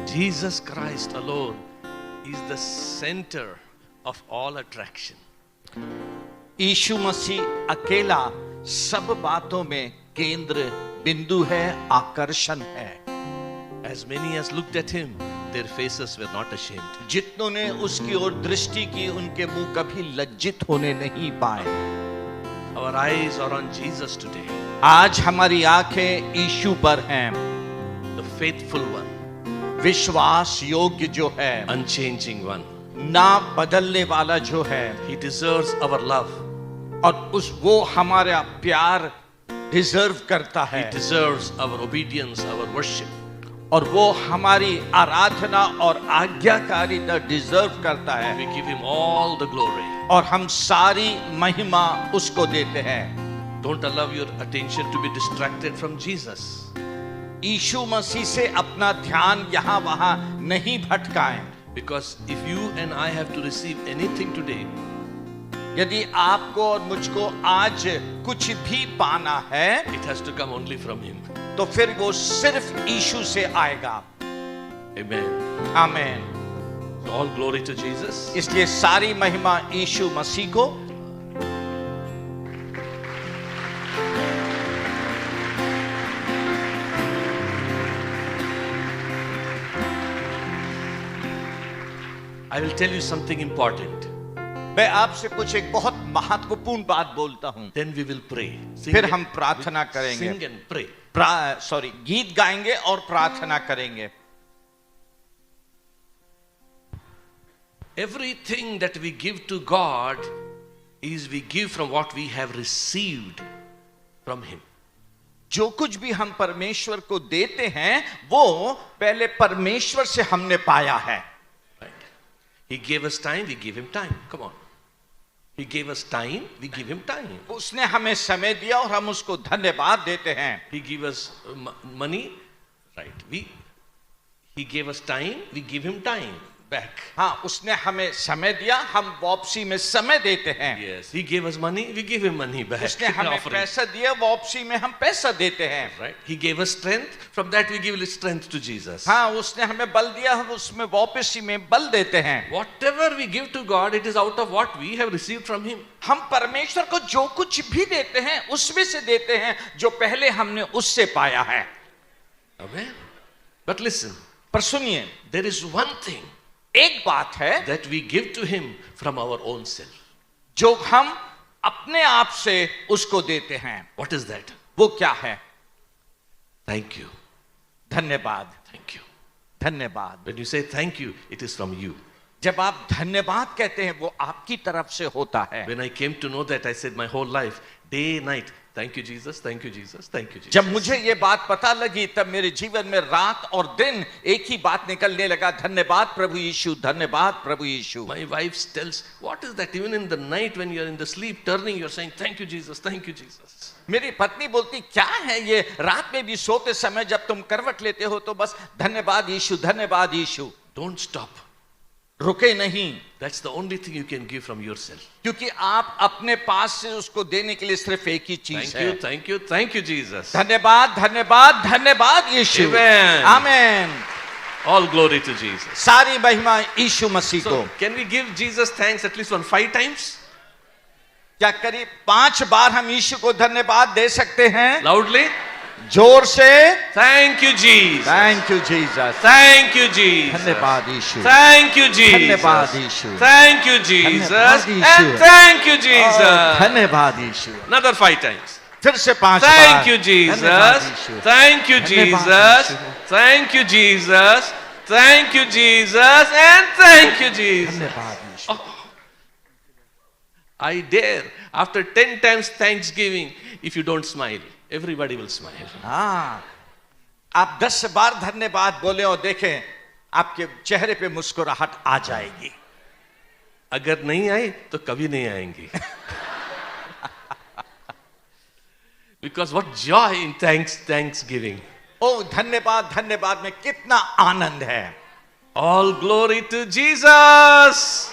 Jesus Christ alone is the center of all attraction. यीशु मसीह अकेला सब बातों में केंद्र बिंदु है, आकर्षण है। As many as looked at him, their faces were not ashamed. जितनों ने उसकी ओर दृष्टि की, उनके मुंह कभी लज्जित होने नहीं पाए। Our eyes are on Jesus today, आज हमारी आंखें यीशु पर हैं, the faithful one, विश्वास योग्य जो है, unchanging one. ना बदलने वाला जो है, He deserves our love. और वो हमारा प्यार डिजर्व करता है, He deserves our obedience, our worship. और वो हमारी आराधना और आज्ञाकारिता डिजर्व करता है, We give him all the glory. और हम सारी महिमा उसको देते हैं। Don't allow your attention to be distracted from Jesus. यीशु मसीह से अपना ध्यान यहाँ वहाँ नहीं भटकाएं, Because if you and I have to receive anything today, यदि आपको और मुझको आज कुछ भी पाना है it has to come only from him. तो फिर वो सिर्फ यीशु से आएगा। Amen. आमीन। So all glory to Jesus. इसलिए सारी महिमा यीशु मसीह को। I will tell you something important. मैं आपसे कुछ एक बहुत महत्वपूर्ण बात बोलता हूं, Then we will pray. फिर हम प्रार्थना करेंगे। Sing and pray. गीत गाएंगे और प्रार्थना करेंगे। Everything that we give to God is we give from what we have received from him. जो कुछ भी हम परमेश्वर को देते हैं वो पहले परमेश्वर से हमने पाया है। Right? He gave us time, we give him time. Come on. He gave us time, we give him time. उसने हमें समय दिया और हम उसको धन्यवाद देते हैं। He gave us money, right? He gave us time, we give him time back. हाँ, उसने हमें समय दिया, हम वापसी में समय देते हैं। Yes, he gave us money, we give him money back. उसने हमें पैसा दिया, वापसी में हम पैसा देते हैं। Right? He gave us strength, from that we give strength to Jesus. हाँ, उसने हमें बल दिया, हम उसमें वापसी में बल देते हैं। Whatever we give to God, it is out of what we have received from him. हम परमेश्वर को जो कुछ भी देते हैं उसमें से देते हैं जो पहले हमने उससे पाया है। Amen. But listen, पर सुनिए, there is one thing एक बात है that we give to him from our own self. जो हम अपने आप से उसको देते हैं। What is that? वो क्या है? Thank you. धन्यवाद। Thank you. धन्यवाद। When you say thank you, it is from you. जब आप धन्यवाद कहते हैं वो आपकी तरफ से होता है। When I came to know that, I said my whole life, day, night, thank you Jesus, thank you Jesus, thank you Jesus. जब मुझे ये बात पता लगी तब मेरे जीवन में रात और दिन एक ही बात निकलने लगा, धन्यवाद प्रभु यीशु, धन्यवाद प्रभु यीशु। My wife tells, what is that? Even in the night when you are in the sleep turning, you are saying thank you Jesus, thank you Jesus. मेरी पत्नी बोलती क्या है ये, रात में भी सोते समय जब तुम करवट लेते हो तो बस धन्यवाद यीशु, धन्यवाद यीशु। Don't stop. रुके नहीं। That's the only thing you can give from yourself. क्योंकि आप अपने पास से उसको देने के लिए सिर्फ एक ही चीज Thank है। you, thank you, thank you Jesus. धन्यवाद, धन्यवाद, धन्यवाद यीशु। Amen. आमीन। All glory to Jesus. सारी महिमा यीशु मसीह को। So, can we give Jesus thanks at least 5 times? क्या करीब 5 बार हम यीशु को धन्यवाद दे सकते हैं? Loudly? जोर से। Thank you Jesus. Thank you Jesus. Thank you Jesus. धन्यवाद यीशु। Thank you Jesus. धन्यवाद यीशु। Thank you Jesus. धन्यवाद यीशु। And thank you Jesus. धन्यवाद यीशु। Another 5 times. फिर से 5 बार। Thank you Jesus. धन्यवाद यीशु। Thank you धन्यवाद Jesus. Yeshu. Thank you Jesus. Thank you Jesus. And thank you Jesus. धन्यवाद यीशु। I dare, after 10 times thanksgiving, if you don't smile, everybody will smile. हाँ, आप 10 बार धन्यवाद बोले और देखें आपके चेहरे पे मुस्कुराहट आ जाएगी। अगर नहीं आई तो कभी नहीं आएंगी. Because what joy in thanksgiving. ओ धन्यवाद, धन्यवाद में कितना आनंद है। All glory to Jesus.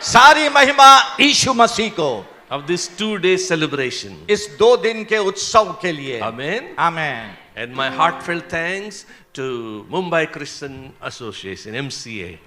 सारी महिमा यीशु मसीह को। of this 2-day celebration. इस 2 दिन के उत्सव के लिए। Amen. Amen. And my heartfelt thanks to Mumbai Christian Association, MCA,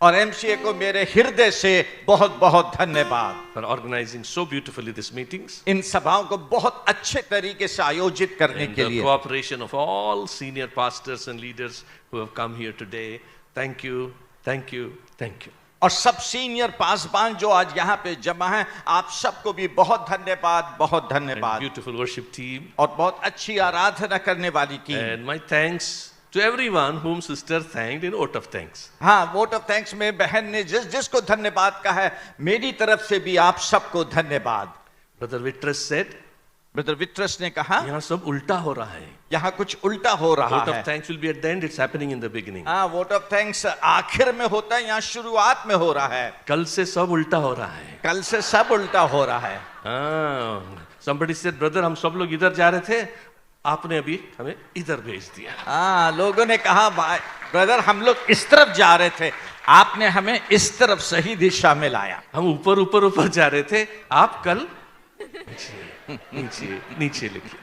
और एमसीए को मेरे हृदय से बहुत बहुत धन्यवाद for organizing so beautifully these meetings. इन सभाओं को बहुत अच्छे तरीके से आयोजित करने And के the लिए। cooperation of all senior pastors and leaders who have come here today. Thank you, thank you, thank you. और सब सीनियर पासबान जो आज यहाँ पे जमा हैं, आप सबको भी बहुत धन्यवाद, बहुत And धन्यवाद। beautiful worship team. और बहुत अच्छी आराधना करने वाली team. And my thanks to everyone whom sister thanked in vote of thanks. हाँ, वोट ऑफ थैंक्स में बहन ने जिसको धन्यवाद कहा है, मेरी तरफ से भी आप सबको धन्यवाद। Brother Vitras said, brother vitreous ने कहा, यहाँ सब उल्टा हो रहा है. यहाँ कुछ उल्टा हो रहा Vote of है। thanks will be at the end. It's happening in the beginning. हाँ, वोट ऑफ थैंक्स आखिर में होता है, यहाँ शुरुआत में हो रहा है। कल से सब उल्टा हो रहा है. कल से सब उल्टा हो रहा है। Somebody said, brother, हम सब लोग इधर जा रहे थे, आपने अभी हमें इधर भेज दिया. हाँ, लोगों ने कहा, भाई ब्रदर हम लोग इस तरफ जा रहे थे, आपने हमें इस तरफ सही दिशा में लाया। हम ऊपर ऊपर ऊपर जा रहे थे, आप कल नीचे नीचे लिखिए.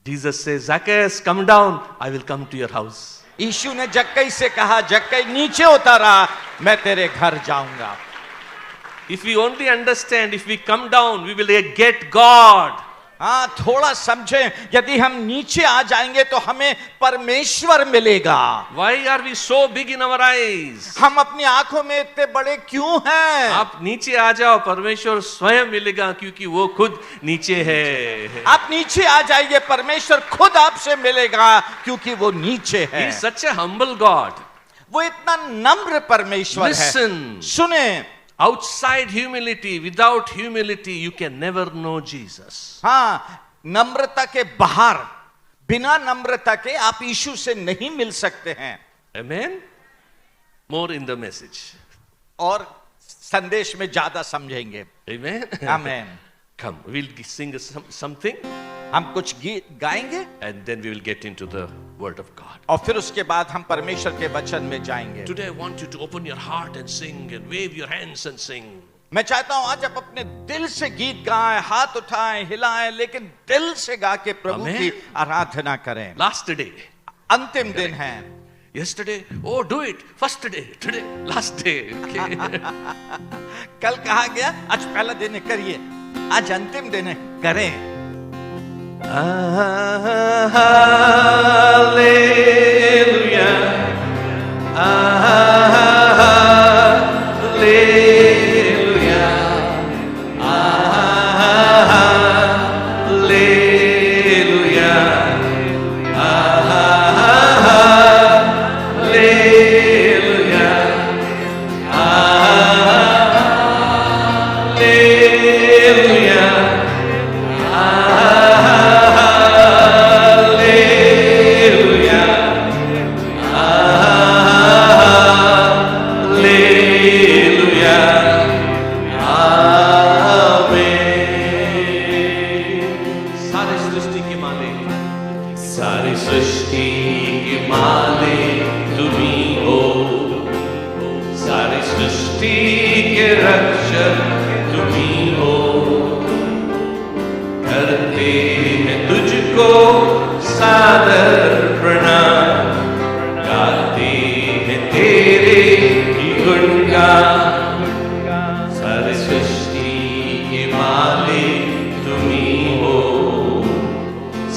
Jesus says, Zacchaeus, come down, I will come to your house. यीशु ने जक्कई से कहा, जक्कई नीचे उतारा, मैं तेरे घर जाऊंगा। If we only understand, if we come down, we will get God. हाँ, थोड़ा समझें, यदि हम नीचे आ जाएंगे तो हमें परमेश्वर मिलेगा। Why are we so big in our eyes? हम अपनी आंखों में इतने बड़े क्यों हैं? आप नीचे आ जाओ, परमेश्वर स्वयं मिलेगा, क्योंकि वो खुद नीचे है. आप नीचे आ जाइए, परमेश्वर खुद आपसे मिलेगा, क्योंकि वो नीचे He है। is such a humble God. वो इतना नम्र परमेश्वर है। Listen. सुने, Outside humility, without humility, you can never know Jesus. हाँ, नम्रता के बाहर, बिना नम्रता के आप यीशु से नहीं मिल सकते हैं। Amen? More in the message. और संदेश में ज्यादा समझेंगे। Amen? आमेन। Come, we'll sing something हम कुछ गीत गाएंगे and then we will get into the Word of God. और फिर उसके बाद हम परमेश्वर के वचन में जाएंगे। Today I want you to open your heart and sing and wave your hands and sing. मैं चाहता हूं आज आप अपने दिल से गीत गाएं, हाथ उठाएं, हिलाएं, लेकिन दिल से गा के प्रभु Amen. की आराधना करें। Last day. अंतिम दिन है। Yesterday, oh do it. First day, today, last day. Okay. कल कहा गया, आज पहला दिन है, करिए, आज अंतिम दिन है, करें। सारी सृष्टि के मालिक तुम्ही हो, सारी सृष्टि के रक्षक तुम्ही हो, करते हैं तुझको सादर प्रणाम, गाते हैं तेरे ही गुणगान। सारी सृष्टि के मालिक तुम्ही हो,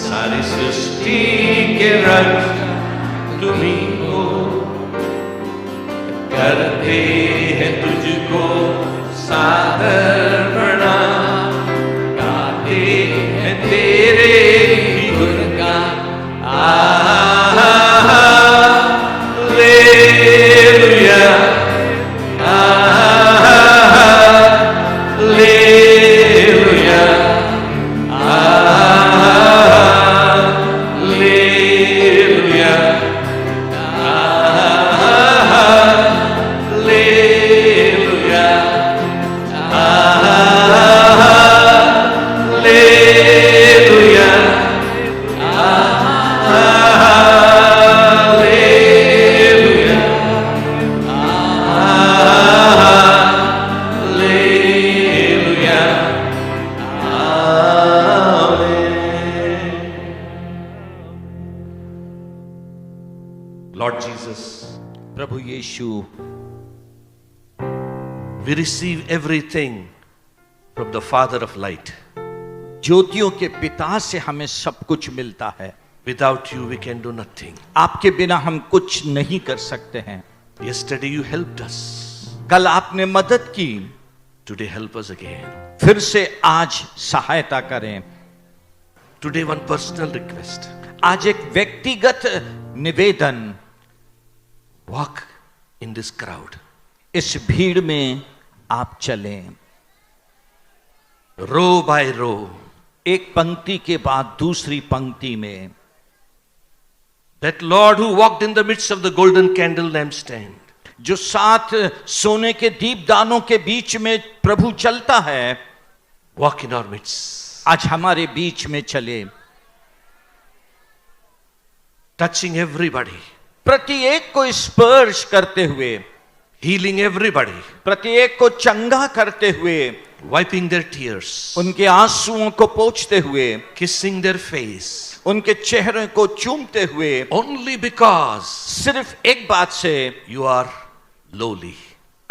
सारी सृष्टि के रक्षक तुम्ही हो, करते हैं तुझको सादर प्रणाम, गाते हैं तेरे ही गुणगान। Hallelujah, hallelujah, hallelujah, Lord Jesus, प्रभु Yeshu, we receive everything from the Father of light. ज्योतियों के पिता से हमें सब कुछ मिलता है। Without you, we can do nothing. आपके बिना हम कुछ नहीं कर सकते हैं। Yesterday, you helped us. कल आपने मदद की, Today, help us again. फिर से आज सहायता करें। Today, one personal request. आज एक व्यक्तिगत निवेदन, Walk in this crowd. इस भीड़ में आप चलें, Row by row. एक पंक्ति के बाद दूसरी पंक्ति में। That Lord who walked in the midst of the golden candle lampstand. जो 7 सोने के दीपदानों के बीच में प्रभु चलता है, Walk in our midst. आज हमारे बीच में चले, Touching everybody. प्रत्येक को स्पर्श करते हुए, Healing everybody. प्रत्येक को चंगा करते हुए, Wiping their tears. उनके आंसुओं को पोंछते हुए, Kissing their face. उनके चेहरे को चूमते हुए, Only because सिर्फ एक बात से, you are lowly.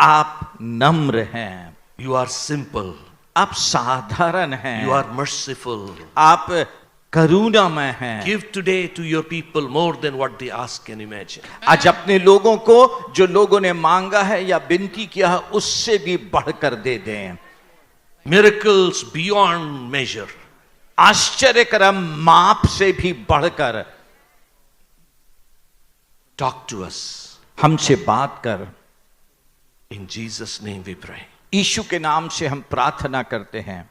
आप नम्र हैं, You are simple. आप साधारण हैं, You are merciful. आप करुणामय हैं। Give today to your people more than what they ask and imagine. आज अपने लोगों को जो लोगों ने मांगा है या विनती किया है, उससे भी बढ़कर दे दें। Miracles beyond measure. आश्चर्यकरम माप से भी बढ़कर Talk to us. हमसे बात कर। In Jesus' name we pray. यीशु के नाम से हम प्रार्थना करते हैं।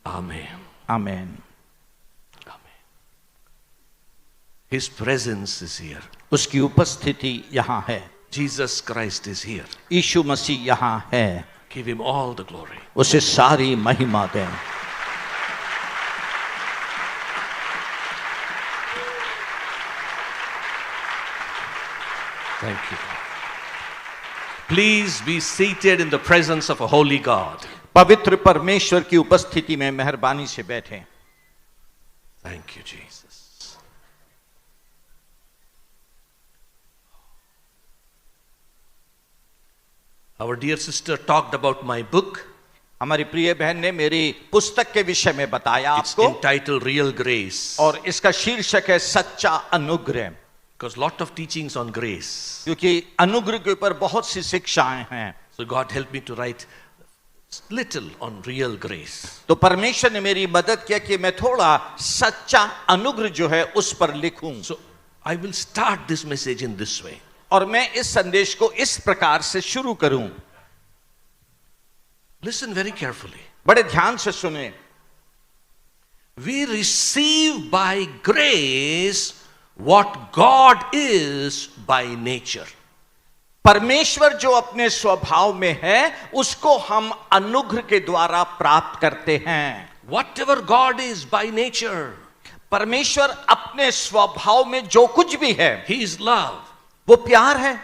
Amen. आमीन। Amen. His presence is here. उसकी उपस्थिति यहाँ है। Jesus Christ is here. यीशु मसीह यहाँ है। Give him all the glory. उसे सारी महिमा दें। Thank you. Please be seated in the presence of a holy God. पवित्र परमेश्वर की उपस्थिति में मेहरबानी से बैठें। Thank you, Jesus. Our dear sister talked about my book. हमारी प्रिय बहन ने मेरी पुस्तक के विषय में बताया It's आपको, entitled Real Grace. और इसका शीर्षक है सच्चा अनुग्रह। Because lot of teachings on grace. क्योंकि अनुग्रह के ऊपर बहुत सी शिक्षाएं हैं, So God helped me to write little on real grace. तो परमेश्वर ने मेरी मदद किया कि मैं थोड़ा सच्चा अनुग्रह जो है उस पर लिखूं। So I will start this message in this way. और मैं इस संदेश को इस प्रकार से शुरू करूं। Listen very carefully. बड़े ध्यान से सुने। We receive by grace what God is by nature. परमेश्वर जो अपने स्वभाव में है उसको हम अनुग्रह के द्वारा प्राप्त करते हैं। Whatever God is by nature, परमेश्वर अपने स्वभाव में जो कुछ भी है, He is love. वो प्यार है,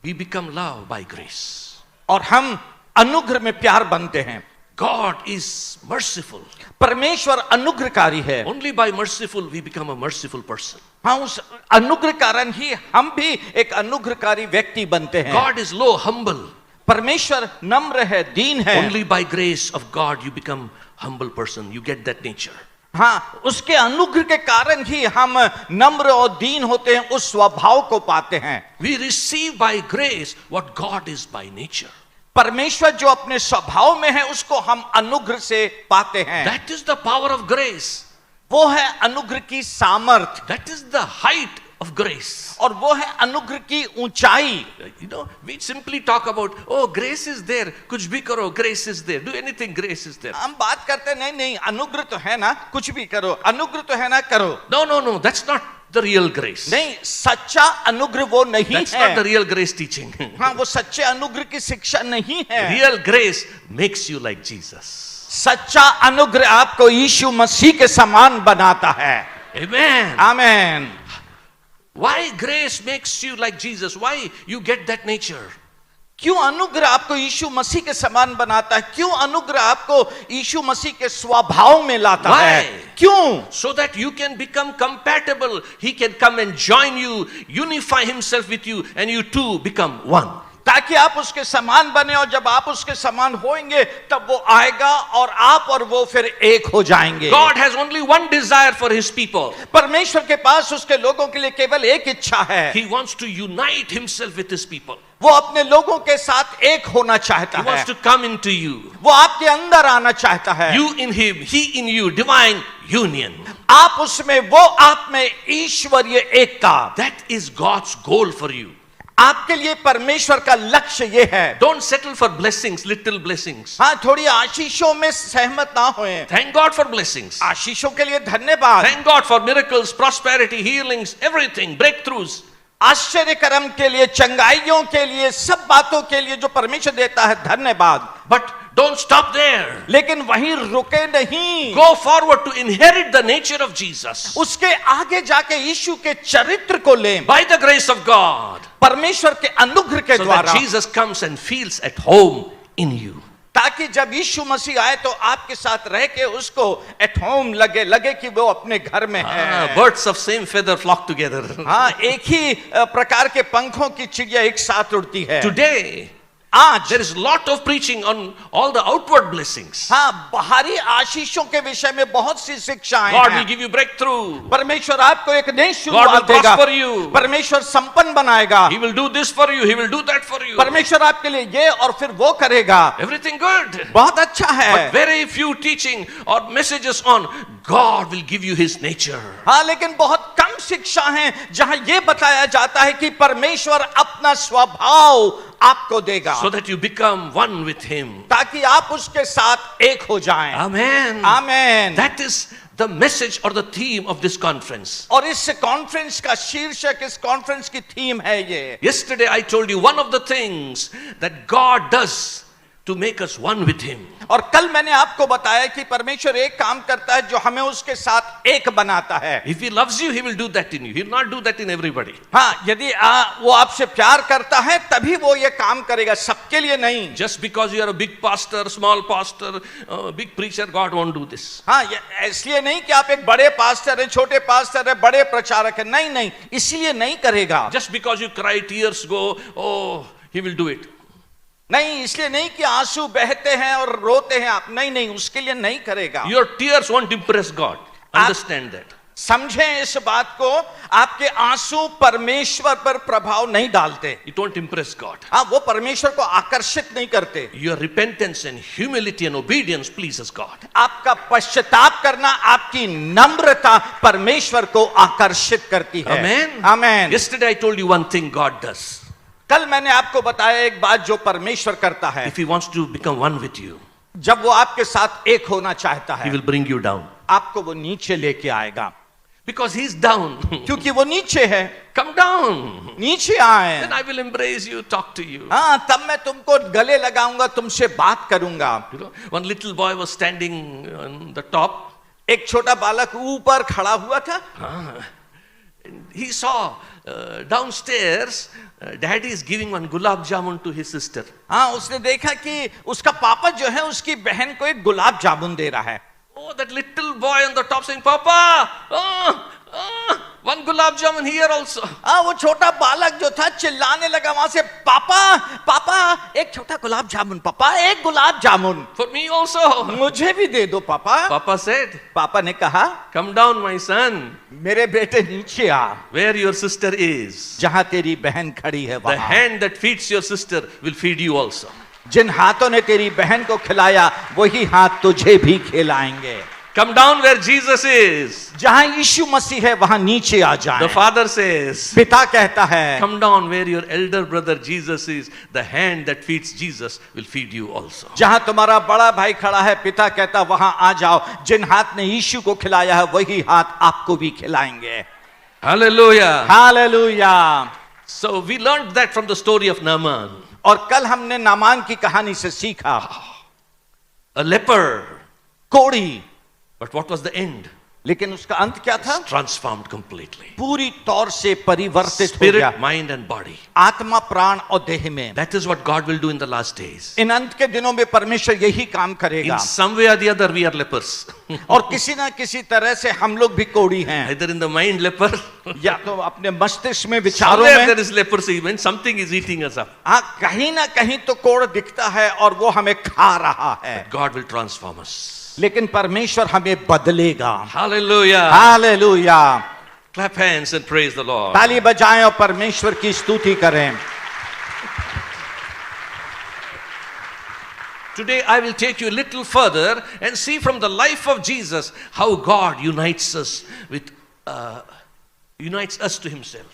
We become love by grace. और हम अनुग्रह में प्यार बनते हैं। God is merciful. परमेश्वर अनुग्रहकारी है। Only by merciful we become a merciful person. हाँ, उस अनुग्रह कारण ही हम भी एक अनुग्रहकारी व्यक्ति बनते हैं। God is low, humble. परमेश्वर नम्र है, दीन है। Only by grace of God you become humble person. You get that nature. हाँ, उसके अनुग्रह के कारण ही हम नम्र और दीन होते हैं, उस स्वभाव को पाते हैं। We receive by grace what God is by nature. परमेश्वर जो अपने स्वभाव में है उसको हम अनुग्रह से पाते हैं। That is the power of grace. वो है अनुग्रह की सामर्थ, That is the height of grace. और वो है अनुग्रह की ऊंचाई। You know, we simply talk about, oh, grace is there. कुछ भी करो, grace is there. Do anything, grace is there. हम बात करते नहीं नहीं, अनुग्रह तो है ना, कुछ भी करो, अनुग्रह तो है ना, करो। No, no, no. That's not the real grace. नहीं, सच्चा अनुग्रह वो नहीं That's है। not the real grace teaching. हाँ, वो सच्चे अनुग्रह की शिक्षा नहीं है। Real grace makes you like Jesus. सच्चा अनुग्रह आपको यीशु मसीह के समान बनाता है। Amen. आमीन। Why grace makes you like Jesus? Why you get that nature? क्यों अनुग्रह आपको यीशु मसीह के समान बनाता है? क्यों अनुग्रह आपको यीशु मसीह के स्वभाव में लाता है? Why? क्यों? So that you can become compatible. He can come and join you, unify himself with you, and you two become one. ताकि आप उसके समान बने, और जब आप उसके समान होंगे तब वो आएगा और आप और वो फिर एक हो जाएंगे। God has only one desire for his people. परमेश्वर के पास उसके लोगों के लिए केवल एक इच्छा है। He wants to unite himself with his people. वो अपने लोगों के साथ एक होना चाहता He है। wants to come into you. वो आपके अंदर आना चाहता है। You in him, he in you, divine union. आप उसमें, वो आप में, ईश्वरीय एकता। That is God's goal for you. आपके लिए परमेश्वर का लक्ष्य ये है। Don't settle for blessings, little blessings. हाँ, थोड़ी आशीषों में सहमत ना होएं। Thank God for blessings. आशीषों के लिए धन्यवाद। Thank God for miracles, prosperity, healings, everything, breakthroughs. आश्चर्य कर्म के लिए, चंगाइयों के लिए, सब बातों के लिए जो परमेश्वर देता है, धन्यवाद। But don't stop there. लेकिन वहीं रुके नहीं। Go forward to inherit the nature of Jesus. उसके आगे जाके यीशु के चरित्र को लें, By the grace of God. परमेश्वर के अनुग्रह के So द्वारा, that Jesus comes and feels at home in you. ताकि जब यीशु मसीह आए तो आपके साथ रह के उसको एट होम लगे कि वो अपने घर में है। Birds of same feather flock together. हाँ, एक ही प्रकार के पंखों की चिड़िया एक साथ उड़ती है। Today, आज there is a lot of preaching on all the outward blessings. हाँ, बाहरी आशीषों के विषय में बहुत सी शिक्षाएं God will हैं। give you breakthrough. परमेश्वर आपको एक नई God शुरुआत will देगा। prosper you. परमेश्वर संपन्न बनाएगा। He will do this for you. He will do that for you. परमेश्वर आपके लिए ये और फिर वो करेगा। Everything good. बहुत अच्छा है। But very few teaching or messages on God will give you his nature. हाँ, लेकिन बहुत कम शिक्षा है जहां ये बताया जाता है कि परमेश्वर अपना स्वभाव आपको देगा, So that you become one with him. ताकि आप उसके साथ एक हो जाएं। Amen. Amen. That is the message or the theme of this conference. और इस कॉन्फ्रेंस का शीर्षक, इस कॉन्फ्रेंस की थीम है ये। Yesterday I told you one of the things that God does to make us one with him. और कल मैंने आपको बताया कि परमेश्वर एक काम करता है जो हमें उसके साथ एक बनाता है। If he loves you, he will do that in you. He will not do that in everybody. हाँ, यदि वो आपसे प्यार करता है तभी वो ये काम करेगा, सबके लिए नहीं। Just because you are a big pastor, small pastor, big preacher, God won't do this. हाँ, इसलिए नहीं कि आप एक बड़े पास्टर हैं, छोटे पास्टर हैं, बड़े प्रचारक हैं, नहीं नहीं, इसलिए नहीं करेगा। Just because you cry, tears go, oh, he will do it. नहीं, इसलिए नहीं कि आंसू बहते हैं और रोते हैं आप, नहीं नहीं, उसके लिए नहीं करेगा। Your tears won't impress God. Understand that. समझें इस बात को, आपके आंसू परमेश्वर पर प्रभाव नहीं डालते। It won't impress God. हाँ, वो परमेश्वर को आकर्षित नहीं करते। Your repentance and humility and obedience pleases God. आपका पश्चाताप करना, आपकी नम्रता परमेश्वर को आकर्षित करती है। Amen. Amen. Yesterday I told you one thing God does. कल मैंने आपको बताया एक बात जो परमेश्वर करता है। If he wants to become one with you, जब वो आपके साथ एक होना चाहता he है, will bring you down. आपको वो नीचे लेके आएगा, Because he's down. क्योंकि वो नीचे है। Come down. नीचे आए, Then I will embrace you, talk to you. हाँ, तब मैं तुमको गले लगाऊंगा, तुमसे बात करूंगा। You know, one little boy was standing on the top. एक छोटा बालक ऊपर खड़ा हुआ था। He saw downstairs, daddy is giving one gulab jamun to his sister. हाँ, उसने देखा कि उसका पापा जो है उसकी बहन को एक गुलाब जामुन दे रहा है। Oh, that little boy on the top saying, Papa, one gulab jamun here also. हाँ, वो छोटा बालक जो था चिल्लाने लगा वहां से, पापा पापा एक छोटा गुलाब जामुन, पापा एक gulab jamun For me also. मुझे भी दे दो पापा। Papa said, पापा ने कहा, come down my son, मेरे बेटे नीचे आ, where your sister is. जहां तेरी बहन खड़ी है The वहां। hand that feeds your sister will feed you also. जिन हाथों ने तेरी बहन को खिलाया वही हाथ तुझे भी खिलाएंगे। Come down where Jesus is. जहां यीशु मसीह है वहां नीचे आ जाए। The father says, पिता कहता है, come down where your elder brother Jesus is. The hand that feeds Jesus will feed you also. जहां तुम्हारा बड़ा भाई खड़ा है, पिता कहता वहां आ जाओ, जिन हाथ ने यीशु को खिलाया है वही हाथ आपको भी खिलाएंगे। Hallelujah. Hallelujah. So we learned that from the story of Naaman. और कल हमने नामान की कहानी से सीखा, A leper. कोढ़ी, But what was the end? लेकिन उसका अंत क्या था? Transformed completely. पूरी तौर से परिवर्तित हो गया, Spirit, mind, and body. आत्मा, प्राण और देह में। That is what God will do in the last days. इन अंत के दिनों में परमेश्वर यही काम करेगा। In some way or the other, we are lepers. और किसी ना किसी तरह से हम लोग भी कोढ़ी हैं, Either in the mind leper, या तो अपने मस्तिष्क में, विचारों somewhere में। there is leprosy when something is eating us up. हाँ, कहीं ना कहीं तो कोढ़ दिखता है और वो हमें खा रहा है, But God will transform us. लेकिन परमेश्वर हमें बदलेगा। Hallelujah. Hallelujah. Clap hands and praise the Lord. ताली बजाएं और परमेश्वर की स्तुति करें। Today I will take you a little further and see from the life of Jesus how God unites us to Himself.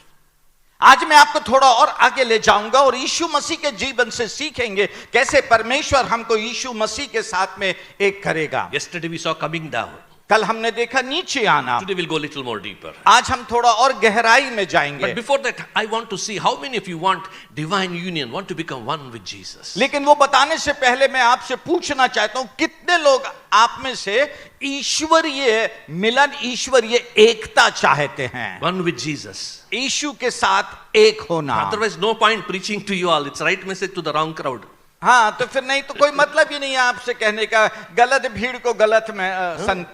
आज मैं आपको थोड़ा और आगे ले जाऊंगा और यीशु मसीह के जीवन से सीखेंगे कैसे परमेश्वर हमको यीशु मसीह के साथ में एक करेगा। Yesterday we saw coming down. कल हमने देखा नीचे आना, Today we'll go a little more deeper. आज हम थोड़ा और गहराई में जाएंगे। But before that, I want to see how many of you want divine union, want to become one with Jesus. लेकिन वो बताने से पहले मैं आपसे पूछना चाहता हूं, कितने लोग आप में से ईश्वरीय मिलन, ईश्वरीय एकता चाहते हैं? One with Jesus. यीशु के साथ एक होना। Otherwise, no point preaching to you all. It's right message to the wrong crowd. हाँ, तो फिर नहीं तो कोई मतलब ही नहीं है आपसे कहने का, गलत भीड़ को गलत में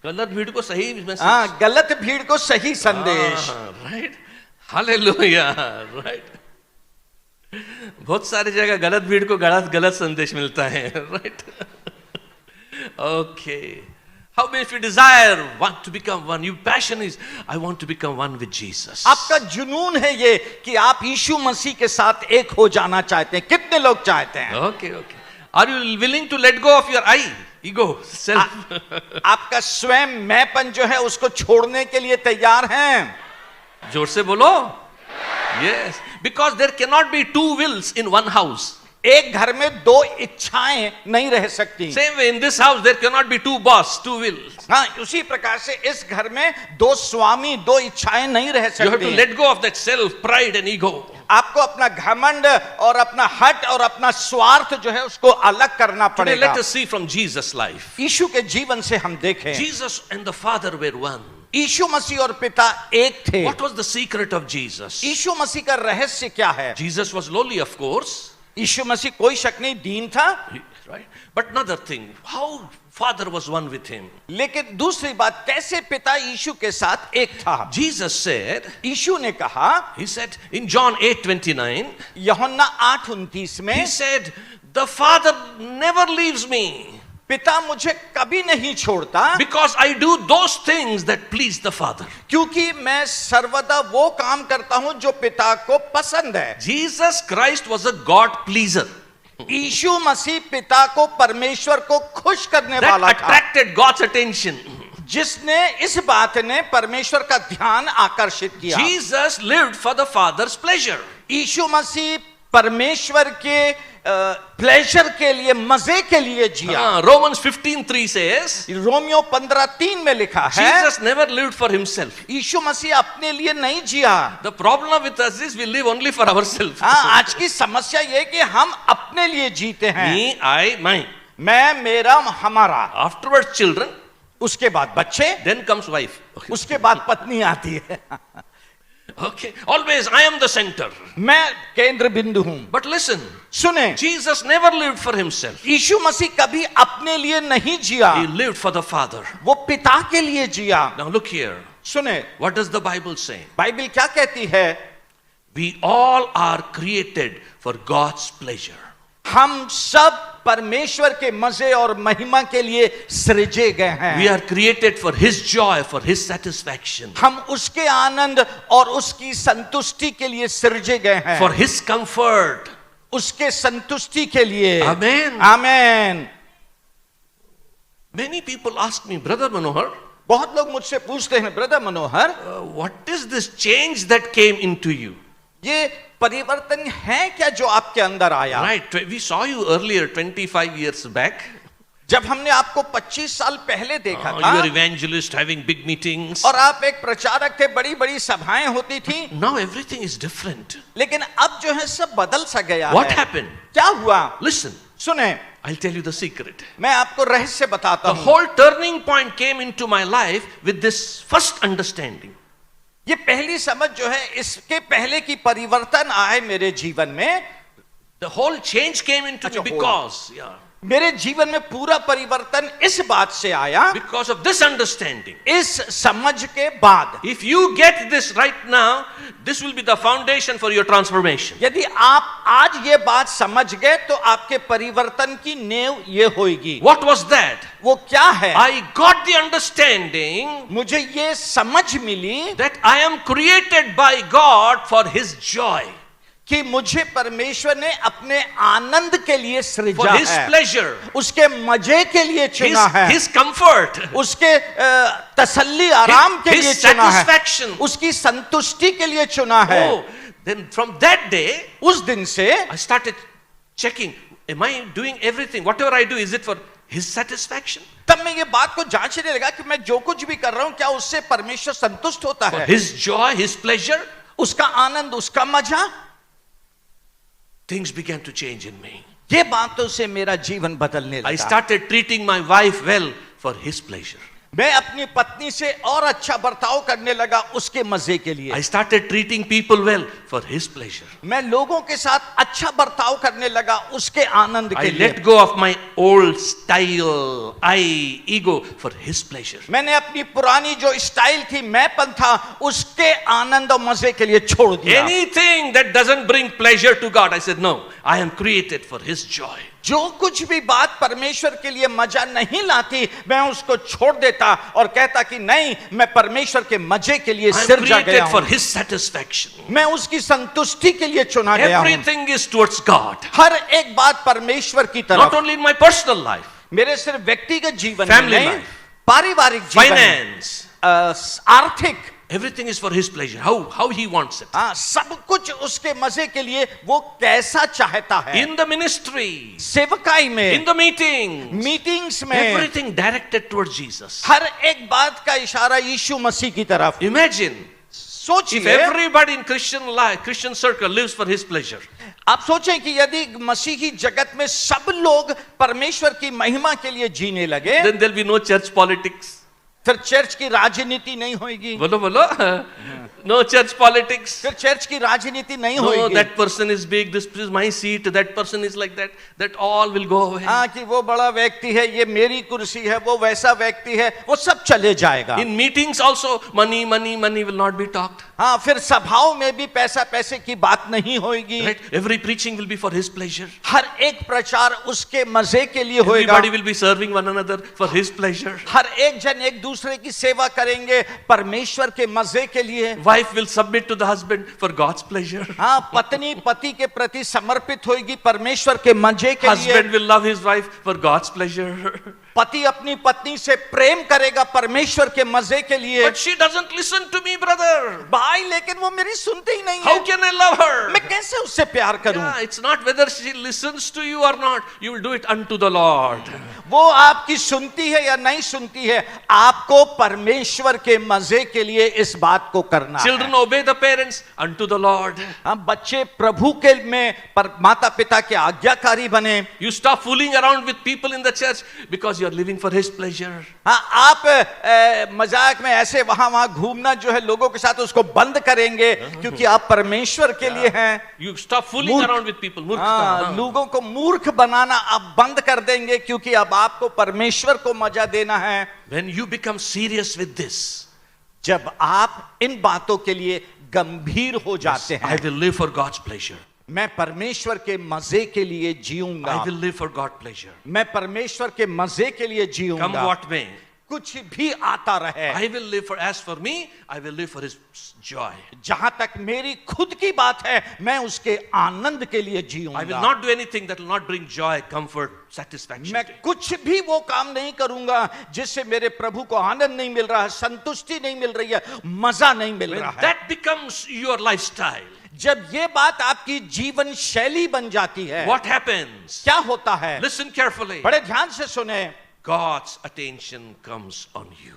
गलत भीड़ को सही मैसेज। हाँ, गलत भीड़ को सही संदेश। Right, hallelujah, right. बहुत सारी जगह गलत भीड़ को गलत संदेश मिलता है, right. Okay, how many of you desire want to become one? Your passion is, I want to become one with Jesus. आपका जुनून है ये कि आप यीशु मसीह के साथ एक हो जाना चाहते हैं। कितने लोग चाहते हैं? Okay okay. Are you willing to let go of your ego, self? आपका स्वयं मैंपन जो है उसको छोड़ने के लिए तैयार हैं? जोर से बोलो। Yes, because there cannot be two wills in one house. एक घर में दो इच्छाएं नहीं रह सकती। Same way in this house there cannot be two boss, two wills. हाँ, उसी प्रकार से इस घर में दो स्वामी, दो इच्छाएं नहीं रह सकती। You have to let go of that self, pride and ego. आपको अपना घमंड और अपना हट और अपना स्वार्थ जो है उसको अलग करना Today पड़ेगा। let us see from Jesus' life. यीशु के जीवन से हम देखें, Jesus and the Father were one. यीशु मसीह और पिता एक थे। What was the secret of Jesus? यीशु मसीह का रहस्य क्या है? Jesus was lowly, of course. यीशु मसीह कोई शक नहीं दीन था, Right? But another thing, how Father was one with him. लेकिन दूसरी बात, कैसे पिता यीशु के साथ एक था? Jesus said, यीशु ने कहा, He said in John 8:29, यूहन्ना 8:29 में, He said, the Father never leaves me पिता मुझे कभी नहीं छोड़ता, because I do those things that please the Father. क्योंकि मैं सर्वदा वो काम करता हूं जो पिता को पसंद है। Jesus Christ was a God pleaser. यीशु मसीह पिता को, परमेश्वर को खुश करने That वाला था, attracted God's attention. जिसने इस बात ने परमेश्वर का ध्यान आकर्षित किया। Jesus lived for the Father's pleasure. यीशु मसीह परमेश्वर के प्लेजर के लिए, मजे के लिए जिया। Romans 15:3 says, रोमियो 15:3 में लिखा है, Jesus never lived for himself. यीशु मसीह अपने लिए नहीं जिया। The problem with us is we live only for ourselves. हाँ, आज की समस्या ये कि हम अपने लिए जीते हैं। Me, I, mine. मैं, मेरा, हमारा। Afterwards children, उसके बाद बच्चे, then comes wife. उसके बाद पत्नी आती है। Okay, always I am the center. मैं केंद्र बिंदु हूं। But listen, सुने, Jesus never lived for himself. यीशु मसीह कभी अपने लिए नहीं जिया, He lived for the Father. वो पिता के लिए जिया। Now look here. सुने, What does the Bible say? Bible क्या कहती है? We all are created for God's pleasure. हम सब परमेश्वर के मजे और महिमा के लिए सृजे गए हैं। We are created for His joy, for His satisfaction, हम उसके आनंद और उसकी संतुष्टि के लिए सृजे गए हैं, for His comfort. उसके संतुष्टि के लिए। Amen. आमेन। Many people ask me, Brother Manohar, बहुत लोग मुझसे पूछते हैं, brother Manohar, what is this change that came into you? ये परिवर्तन है क्या जो आपके अंदर आया? Right, we saw you earlier 25 years back. जब हमने आपको 25 साल पहले देखा You था were evangelist, having big meetings. और आप एक प्रचारक थे, बड़ी बड़ी सभाएं होती थी, Now everything is different. लेकिन अब जो है सब बदल सा गया What है। happened? क्या हुआ? Listen, सुने, I'll tell you the secret. मैं आपको रहस्य बताता The हूं। whole turning point came into my life with this first understanding. ये पहली समझ जो है, इसके पहले की परिवर्तन आए मेरे जीवन में। The whole change came into me अच्छा, because, मेरे जीवन में पूरा परिवर्तन इस बात से आया, because of this understanding. इस समझ के बाद। If you get this right now, this will be the foundation for your transformation. यदि आप आज ये बात समझ गए तो आपके परिवर्तन की नींव ये होगी। What was that? वो क्या है? I got the understanding मुझे ये समझ मिली that I am created by God for His joy, कि मुझे परमेश्वर ने अपने आनंद के लिए for सृजा His है, pleasure, उसके मजे के लिए चुना है, His comfort, उसके तसल्ली आराम के लिए His चुना है, satisfaction. उसकी संतुष्टि के लिए चुना है। Oh, then from that day, उस दिन से I started checking, am I doing everything? Whatever I do, is it for His satisfaction? तब मैं ये बात को जांचने लगा कि मैं जो कुछ भी कर रहा हूं क्या उससे परमेश्वर संतुष्ट होता For है, His joy, His pleasure? उसका आनंद, उसका मजा। Things began to change in me. ये बातों से मेरा जीवन बदलने I लगा। started treating my wife well for His pleasure. मैं अपनी पत्नी से और अच्छा बर्ताव करने लगा उसके मजे के लिए। I started treating people well for His pleasure. मैं लोगों के साथ अच्छा बर्ताव करने लगा उसके आनंद I के लिए। let go of my old style, ego for His pleasure. मैंने अपनी पुरानी जो स्टाइल थी, मैंपन था, उसके आनंद और मजे के लिए छोड़ दिया। Anything that doesn't bring pleasure to God, I said, no, I am created for His joy. जो कुछ भी बात परमेश्वर के लिए मजा नहीं लाती, मैं उसको छोड़ देता और कहता कि नहीं, मैं परमेश्वर के मजे के लिए I am सिरजा गया created for हूं। His satisfaction. मैं उसकी संतुष्टि के लिए चुना गया हूं। Everything is towards God. हर एक बात परमेश्वर की Not तरफ। only in my personal life, मेरे सिर्फ व्यक्तिगत जीवन में Family नहीं, life, पारिवारिक जीवन में, finance, आर्थिक, everything is for His pleasure. How He wants it. हाँ, सब कुछ उसके मजे के लिए वो कैसा चाहता है। In the ministry, सेवकाई in में, the meeting, मीटिंग्स में, everything directed towards Jesus. हर एक बात का इशारा यीशु मसीह की तरफ। Imagine if सोचिए, everybody in Christian life, Christian circle lives for His pleasure. आप सोचें कि यदि मसीही जगत में सब लोग परमेश्वर की महिमा के लिए जीने लगे, Then there'll be no church politics. फिर चर्च की राजनीति नहीं होगी, बोलो बोलो. No church politics. फिर चर्च की राजनीति नहीं No, होगी। that person is big, this is my seat, that person is like that. That all will go away. हाँ, कि वो बड़ा व्यक्ति है, ये मेरी कुर्सी है, वो वैसा व्यक्ति है, वो सब चले जाएगा। In meetings also, money will not be talked. हाँ, फिर सभाओं में भी पैसा पैसे की बात नहीं होगी। Right? Every preaching will be for His pleasure. हर एक प्रचार उसके मजे के लिए होगा। Everybody will be serving one another for His pleasure. हर एक जन एक दूसरे की सेवा करेंगे परमेश्वर के मजे के लिए। Wife will submit to the husband for God's pleasure. हाँ, पत्नी पति के प्रति समर्पित होगी परमेश्वर के मजे के लिए। Husband will love his wife for God's pleasure. पति अपनी पत्नी से प्रेम करेगा परमेश्वर के मजे के लिए। But she doesn't listen to me, brother. भाई, लेकिन वो मेरी सुनती ही नहीं How है। can I love her? मैं कैसे उससे प्यार करूं? Yeah, it's not whether she listens to you or not. You will do it unto the Lord. वो आपकी सुनती है या नहीं सुनती है, आपको परमेश्वर के मजे के लिए इस बात को करना है। Children obey the parents unto the Lord. हम बच्चे प्रभु के में पर माता पिता के आज्ञाकारी बने। You stop fooling around with people in the church because you are living for His pleasure. हाँ, आप मजाक में ऐसे वहां घूमना जो है लोगों के साथ, उसको बंद करेंगे क्योंकि आप परमेश्वर के लिए हैं। You stop fooling मूर्ख। around with people. मूर्खता, हाँ, हाँ। लोगों को मूर्ख बनाना आप बंद कर देंगे क्योंकि अब आपको परमेश्वर को मजा देना है। When you become serious with this, जब आप इन बातों के लिए गंभीर हो जाते I हैं, will live for God's pleasure. मैं परमेश्वर के मजे के लिए जीऊंगा, I will live for God's pleasure. मैं परमेश्वर के मजे के लिए Come जीऊंगा, what may. कुछ भी आता रहे। I will live for, as for me, I will live for His joy. जहां तक मेरी खुद की बात है, मैं उसके आनंद के लिए I will जीऊंगा। not do anything that will not bring joy, comfort, satisfaction. मैं to you. कुछ भी वो काम नहीं करूंगा जिससे मेरे प्रभु को आनंद नहीं मिल रहा है, संतुष्टि नहीं मिल रही है, मजा नहीं मिल When रहा है। that becomes your lifestyle, जब ये बात आपकी जीवन शैली बन जाती है, what happens? क्या होता है? Listen carefully. बड़े ध्यान से सुने। God's attention comes on you.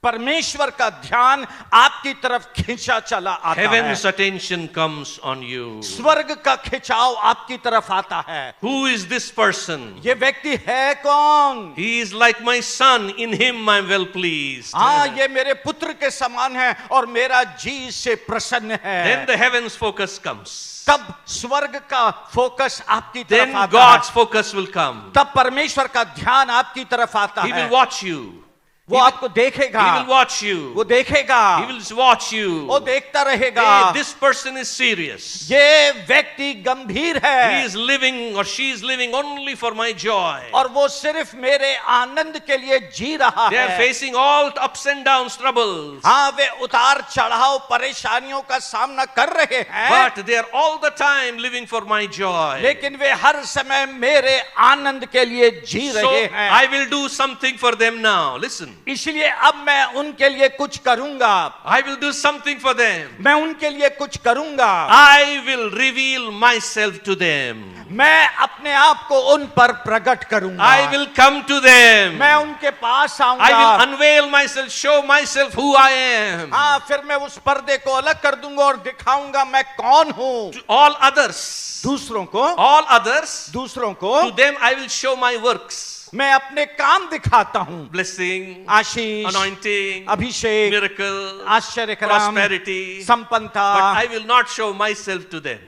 परमेश्वर का ध्यान आपकी तरफ खींचा चला आता है। Heaven's attention comes on you. स्वर्ग का खिंचाव आपकी तरफ आता है। Who is this person? ये व्यक्ति है कौन? He is like my son. In him I am well pleased. हाँ, ये मेरे पुत्र के समान है और मेरा जी इससे प्रसन्न Then है। the heaven's focus comes. तब स्वर्ग का फोकस आपकी तरफ Then आता God's है। focus will come. तब परमेश्वर का ध्यान आपकी तरफ आता He है। will watch you. वो आपको देखेगा, He will watch you. वो देखेगा, He will watch you. वो देखता रहेगा। Hey, this person is serious. ये व्यक्ति गंभीर He है is living or she is living only for my joy. और वो सिर्फ मेरे आनंद के लिए जी रहा They are है। facing all ups and downs, troubles. हाँ, वे उतार चढ़ाव परेशानियों का सामना कर रहे हैं, But they are all the time living for my joy. लेकिन वे हर समय मेरे आनंद के लिए जी So रहे हैं। I will do something for them now. Listen. इसलिए अब मैं उनके लिए कुछ करूंगा, I will do something for them. मैं उनके लिए कुछ करूंगा, I will reveal myself to them. मैं अपने आप को उन पर प्रकट करूंगा, I will come to them. मैं उनके पास I आऊंगा। will unveil myself, show myself who I am. हाँ, फिर मैं उस पर्दे को अलग कर दूंगा और दिखाऊंगा मैं कौन हूं। To all others, दूसरों को, all others, दूसरों को to them I will show my works. मैं अपने काम दिखाता हूं। Blessing, Ashish, anointing, Abhishek, miracle, आश्चर्यकर्म, prosperity. But संपन्नता, I will not show myself to them.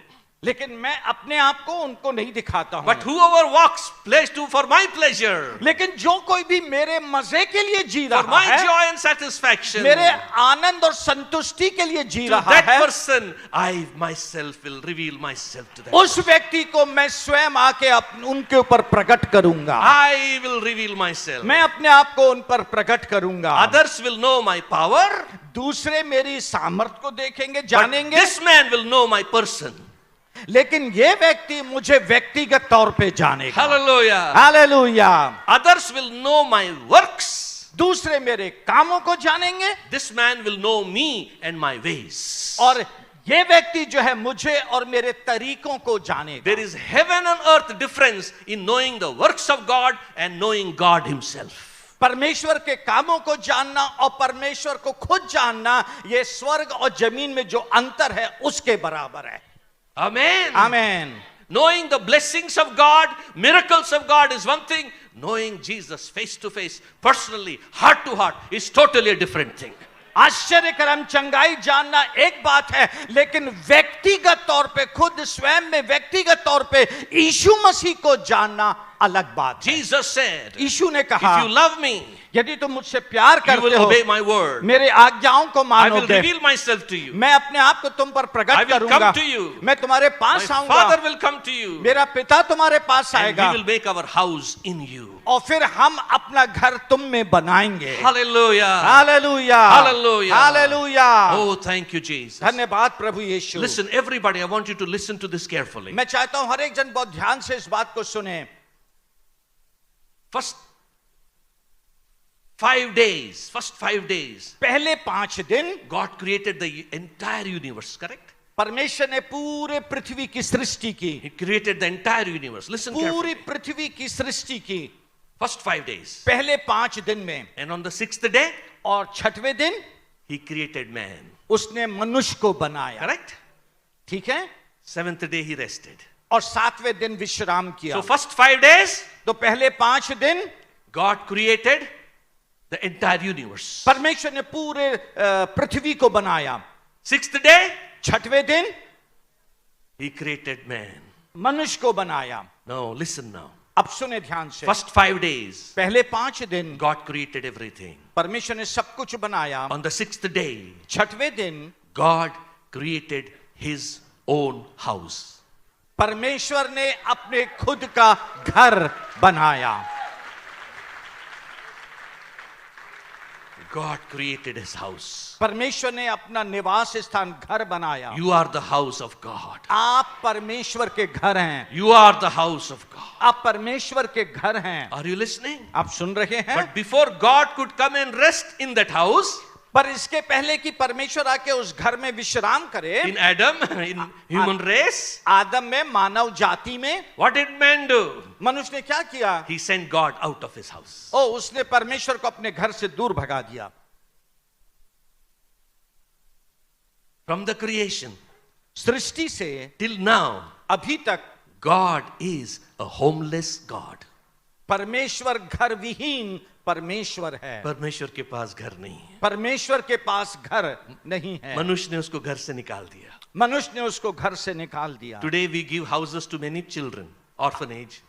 लेकिन मैं अपने आप को उनको नहीं दिखाता But हूं। whoever walks place to for my pleasure, लेकिन जो कोई भी मेरे मजे के लिए जी for रहा my है, joy and satisfaction, मेरे आनंद और संतुष्टि के लिए जी to रहा that है, person, I myself will reveal myself to them. उस व्यक्ति को मैं स्वयं आके उनके ऊपर प्रकट करूंगा। I will reveal myself. मैं अपने आप को उन पर प्रकट करूंगा। Others will know my power, दूसरे मेरी सामर्थ्य को देखेंगे, but जानेंगे, this man will know my person. लेकिन ये व्यक्ति मुझे व्यक्तिगत तौर पे जानेगा। Hallelujah. Hallelujah. Others will know my works. दूसरे मेरे कामों को जानेंगे This man will know me and my ways. और ये व्यक्ति जो है मुझे और मेरे तरीकों को जानेगा। There is heaven and earth difference in knowing the works of God and knowing God himself. परमेश्वर के कामों को जानना और परमेश्वर को खुद जानना, ये स्वर्ग और जमीन में जो अंतर है उसके बराबर है। Amen. आमीन। Knowing the blessings of God, miracles of God is one thing. Knowing Jesus face to face, personally, heart to heart is totally a different thing. आश्चर्यकरम चंगाई जानना एक बात है, लेकिन व्यक्तिगत तौर पे, खुद स्वयं में व्यक्तिगत तौर पे यीशु मसीह को जानना अलग बात है। Jesus said, यीशु ने if कहा, you love me, यदि तुम मुझसे प्यार you will करते हो, obey my word. मेरे आज्ञाओं को I will मानोगे, reveal myself to you. मैं अपने आप को तुम पर I प्रकट will करूंगा, come to you. मैं तुम्हारे My पास Father आऊंगा, will come to you. मेरा पिता तुम्हारे पास And आएगा we will make our house in you. और फिर हम अपना घर तुम में बनाएंगे। Hallelujah. Hallelujah, Hallelujah. Hallelujah. Oh, thank you, Jesus. धन्यवाद प्रभु यीशु। Listen, everybody, I want you to listen to this carefully. मैं चाहता हूं हर एक जन बहुत ध्यान से इस बात को सुने। First 5 days, पहले 5 दिन God created the entire universe, correct? परमेश्वर ने पूरे पृथ्वी की सृष्टि की, He created the entire universe. Listen पूरी carefully. पृथ्वी की सृष्टि की First 5 days. पहले 5 दिन में, And on the 6th day, और 6वें दिन He created man, उसने मनुष्य को बनाया। correct? ठीक है, 7th day He rested. और 7वें दिन विश्राम किया। So first 5 days, तो पहले 5 दिन God created the entire universe. परमेश्वर ने पूरे पृथ्वी को बनाया। 6th day, 6वें दिन He created man. मनुष्य को बनाया। Now listen now. अब सुने ध्यान से, First 5 days, पहले 5 दिन God created everything. परमेश्वर ने सब कुछ बनाया। On the 6th day, 6वें दिन God created His own house. परमेश्वर ने अपने खुद का घर बनाया। God created His house. परमेश्वर ने अपना निवास स्थान घर बनाया। You are the house of God. आप परमेश्वर के घर हैं। You are the house of God. आप परमेश्वर के घर हैं। Are you listening? आप सुन रहे हैं? But before God could come and rest in that house, पर इसके पहले कि परमेश्वर आके उस घर में विश्राम करे, in Adam, in human race, आदम में, मानव जाति में, what did man do? मनुष्य ने क्या किया? He sent God out of his house. ओ, उसने परमेश्वर को अपने घर से दूर भगा दिया। From the creation सृष्टि से till now, अभी तक God is a homeless God. परमेश्वर घर विहीन परमेश्वर है। परमेश्वर के पास घर नहीं है। परमेश्वर के पास घर नहीं है। मनुष्य ने उसको घर से निकाल दिया। मनुष्य ने उसको घर से निकाल दिया। Today we give houses to many children, orphanage.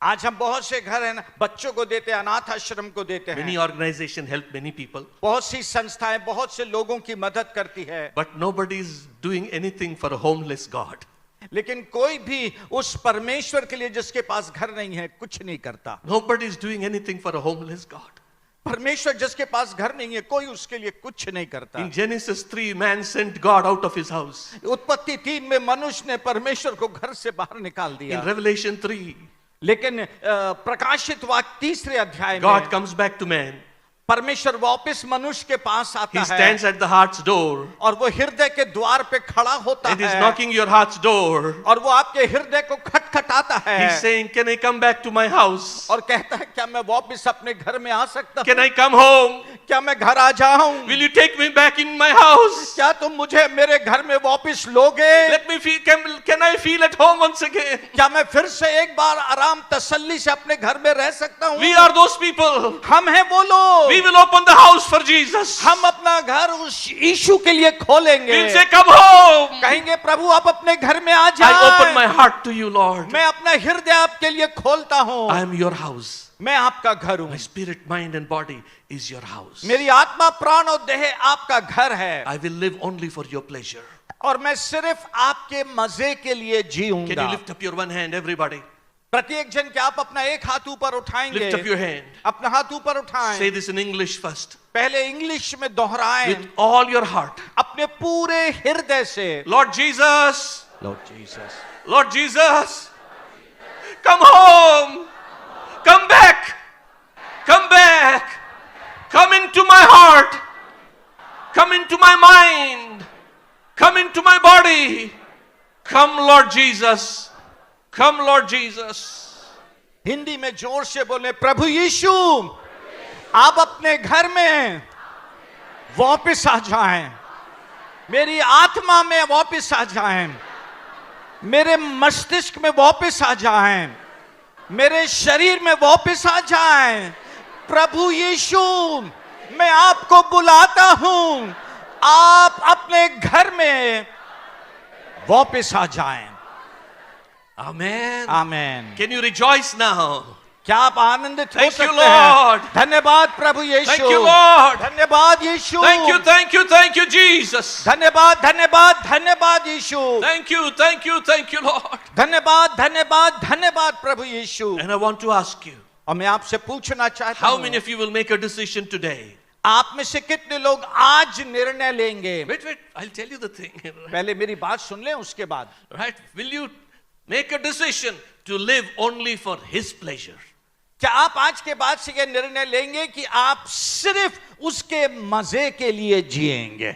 आज हम बहुत से घर है ना, बच्चों को देते हैं, अनाथ आश्रम को देते हैं। Many organizations help many people. बहुत सी संस्थाएं बहुत से लोगों की मदद करती है। But nobody is doing anything for a homeless God. लेकिन कोई भी उस परमेश्वर के लिए जिसके पास घर नहीं है कुछ नहीं करता। Nobody is doing anything for a homeless God. परमेश्वर जिसके पास घर नहीं है कोई उसके लिए कुछ नहीं करता। In Genesis 3, man sent God out of his house. उत्पत्ति 3 में मनुष्य ने परमेश्वर को घर से बाहर निकाल दिया। In Revelation 3, लेकिन प्रकाशित वाक्य 3 अध्याय God में comes back to man. परमेश्वर वापस मनुष्य के पास आता He stands है at the heart's door और वो हृदय के द्वार पे खड़ा होता and is है knocking your heart's door. और वो आपके हृदय को खटखटाता है। He's saying, can I come back to my house? और कहता है क्या मैं वापस अपने घर में आ सकता हूँ? Can I come home? क्या मैं घर आ जाऊं? Will you take me back in my house? क्या तुम मुझे मेरे घर में वापस लोगे? Let me feel, can I feel at home once again? क्या मैं फिर से एक बार आराम तसल्ली से अपने घर में रह सकता हूँ? We are those people. हम हैं वो लोग। We will open the house for Jesus. हम अपना घर उस यीशु के लिए खोलेंगे। We'll say, come home. कहेंगे प्रभु आप अपने घर में आ जाएं। I open my heart to you, Lord. मैं अपना हृदय आपके लिए खोलता हूँ। I am your house. मैं आपका घर हूँ। My spirit, mind and body is your house. मेरी आत्मा प्राण और देह आपका घर है। I will live only for your pleasure. और मैं सिर्फ आपके मजे के लिए Can जीऊंगा। you lift up your one hand, everybody? प्रत्येक जन क्या आप अपना एक हाथ ऊपर उठाएंगे? Lift up your hand. अपना हाथ ऊपर उठाएं। Say this in English first. पहले इंग्लिश में दोहराएं। With all your heart. अपने पूरे हृदय से। Lord Jesus. Lord Jesus. Lord Jesus. Come home. Come back. Come back. Come into my heart. Come into my mind. Come into my body. Come, Lord Jesus. Come, Lord Jesus. Hindi में जोर से बोले प्रभु यीशु आप अपने घर में वापस आ जाएं। मेरी आत्मा में वापस आ जाएं। मेरे मस्तिष्क में वापस आ जाएं। मेरे शरीर में वापस आ जाएं। प्रभु यीशु मैं आपको बुलाता हूं। आप अपने घर में वापस आ जाएं। Amen. Amen. Can you rejoice now? क्या आप आनंदित हो Thank you, सकते हैं? Lord. धन्यवाद प्रभु यीशु। Thank you, Lord. धन्यवाद यीशु। Thank you, thank you, thank you, Jesus. धन्यवाद धन्यवाद धन्यवाद यीशु। Thank you, thank you, thank you, Lord. धन्यवाद धन्यवाद धन्यवाद प्रभु यीशु। And I want to ask you, और मैं आपसे पूछना चाहता how हूँ many of you will make a decision today? आप में से कितने लोग आज निर्णय लेंगे? Wait, I'll tell you the thing. पहले मेरी बात सुन लें उसके बाद। Right? Will you make a decision to live only for His pleasure? क्या आप आज के बाद से यह निर्णय लेंगे कि आप सिर्फ उसके मजे के लिए जिएंगे?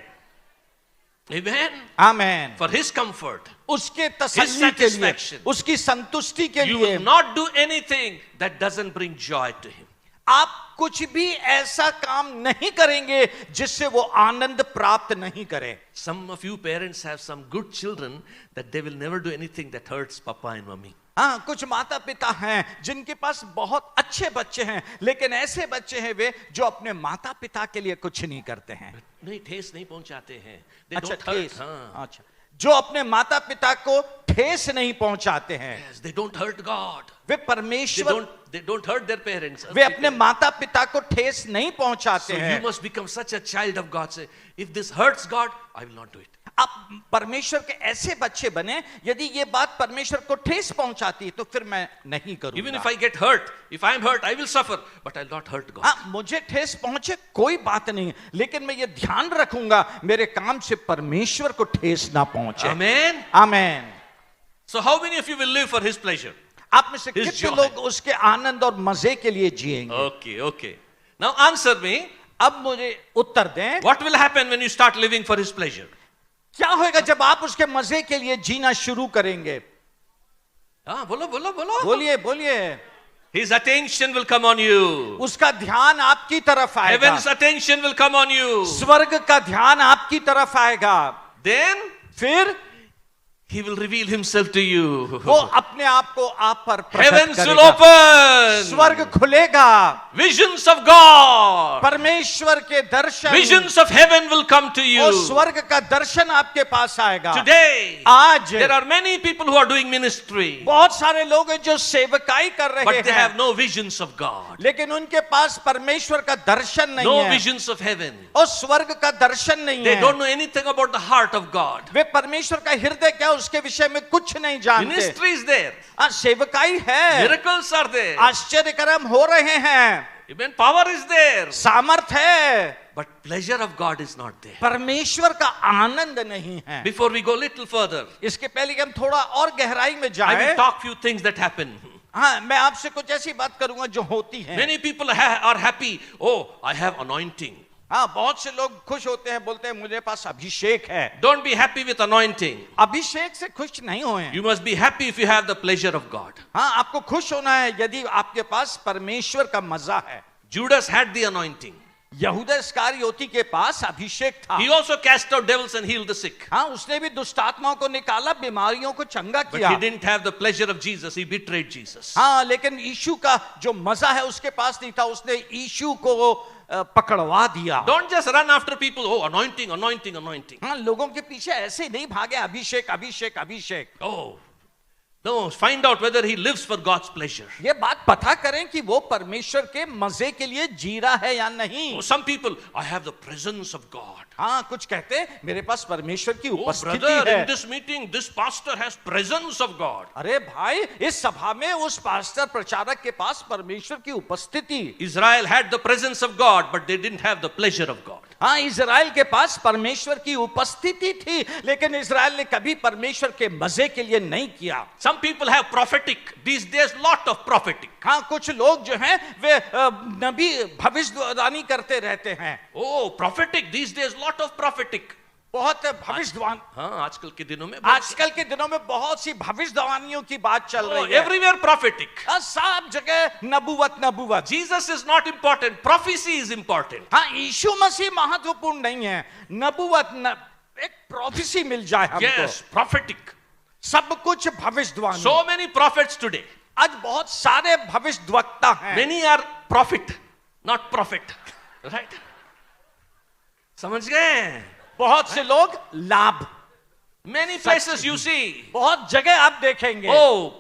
Amen. Amen. For His comfort. उसके तसल्ली के लिए, satisfaction. उसकी संतुष्टि के You लिए will not do anything that doesn't bring joy to Him. आप कुछ भी ऐसा काम नहीं करेंगे जिससे वो आनंद प्राप्त नहीं करे। Some of you parents have some good children that they will never do anything that hurts Papa and Mommy. हाँ, कुछ माता पिता हैं जिनके पास बहुत अच्छे बच्चे हैं, लेकिन ऐसे बच्चे हैं वे जो अपने माता पिता के लिए कुछ नहीं करते हैं। नहीं, ठेस नहीं पहुंचाते हैं। They अच्छा don't hurt. ठेस, हाँ. अच्छा, जो अपने माता पिता को ठेस नहीं पहुंचाते हैं। Yes, they don't hurt God. Way They परमेश्वर, don't hurt their parents. वे अपने माता पिता को ठेस नहीं पहुंचाते So you हैं। must become such a child of God. Say, if this hurts God, I will not do it. आप परमेश्वर के ऐसे बच्चे बने, यदि ये बात परमेश्वर को ठेस पहुंचाती है तो फिर मैं नहीं Even if करूंगा। I get hurt, if I am hurt, I will suffer, but I'll not hurt God. हाँ, मुझे ठेस पहुंचे कोई बात नहीं, लेकिन मैं ये ध्यान रखूंगा मेरे काम से परमेश्वर को ठेस ना पहुंचे। Amen. Amen. So how many of you will live for His pleasure? आप में से His कितने joy. लोग उसके आनंद और मजे के लिए जिएंगे? Okay. Now answer me. अब मुझे उत्तर दें, What will happen when you start living for His pleasure? क्या होगा जब आप उसके मजे के लिए जीना शुरू करेंगे? हाँ, बोलो. बोलिए बोलिए। His attention will come on you. उसका ध्यान आपकी तरफ आएगा। Heaven's attention will come on you. स्वर्ग का ध्यान आपकी तरफ आएगा। then फिर he will reveal himself to you. वो अपने आप को आप पर प्रकट Heavens will करेगा। open. स्वर्ग खुलेगा, Visions of God. परमेश्वर के दर्शन, Visions of heaven will come to you. और स्वर्ग का दर्शन आपके पास आएगा। Today, आज there are many people who are doing ministry, बहुत सारे लोग हैं जो सेवकाई कर रहे but they have हैं, no visions of God, लेकिन उनके पास परमेश्वर का दर्शन नहीं no है, visions of heaven. और स्वर्ग का दर्शन नहीं They है। don't know anything about the heart of God. वे परमेश्वर का हृदय क्या उसके विषय में कुछ नहीं जानते। Ministry is there, सेवकाई है, miracles are there, आश्चर्य कर्म हो रहे हैं, even power is there, सामर्थ है, but pleasure of God is not there. परमेश्वर का आनंद नहीं है। Before we go little further, इसके पहले कि हम थोड़ा और गहराई में I जाएं, will talk few things that happen. हाँ, मैं आपसे कुछ ऐसी बात करूंगा जो होती है। Many people are happy. Oh, I have anointing. हाँ, बहुत से लोग खुश होते हैं, बोलते हैं मुझे पास अभिषेक है। Don't be happy with anointing. अभिषेक से खुश नहीं हुए। You must be happy if you have the pleasure of God. हाँ, आपको खुश होना है यदि आपके पास परमेश्वर का मजा है। Judas had the anointing. यहूदा इस्करियोती के पास अभिषेक था। He also cast out devils and healed the sick. हाँ, उसने भी दुष्ट आत्माओं को निकाला, बीमारियों को चंगा But किया। he didn't have the pleasure of Jesus. He betrayed Jesus. हाँ, लेकिन यीशु का जो मजा है उसके पास नहीं था, उसने यीशु को पकड़वा दिया। Don't just run after people. Oh, anointing, anointing, anointing. हाँ, लोगों के पीछे ऐसे नहीं भागे, अभिषेक अभिषेक अभिषेक। Oh, no. Find out whether he lives for God's pleasure. ये बात पता करें कि वो परमेश्वर के मजे के लिए जी रहा है या नहीं। Oh, some people, I have the presence of God. हाँ, कुछ कहते हैं मेरे पास परमेश्वर की Oh, उपस्थिति brother, है। in this meeting, this pastor has presence of God. अरे भाई, इस सभा में उस पास्टर प्रचारक के पास परमेश्वर की उपस्थिति। Israel had the presence of God, but they didn't have the pleasure of God. हाँ, इजराइल के पास परमेश्वर की उपस्थिति थी, लेकिन इजराइल ने कभी परमेश्वर के मजे के लिए नहीं किया। Some people have prophetic. These days, lot of prophetic. हाँ, कुछ लोग जो हैं वे नबी भविष्यवाणी करते रहते हैं। Oh, prophetic. These days, lot of prophetic. बहुत भविष्यवाणी, हाँ, आजकल के दिनों में आजकल के दिनों में बहुत सी भविष्यवाणियों की बात चल Oh, रही है। everywhere prophetic. सब जगह नबूवत नबूवत। Jesus is not important. Prophecy is important. हाँ, यीशु मसीह महत्वपूर्ण नहीं है, नबूवत एक प्रोफेसी मिल जाए हमको। Yes, prophetic. सब कुछ भविष्यवाणी। So many prophets today. आज बहुत सारे भविष्यवक्ता हैं। Many are prophet, not prophet. Right? समझ गए? बहुत से लोग लाभ, Many places you see. बहुत जगह आप देखेंगे। Oh,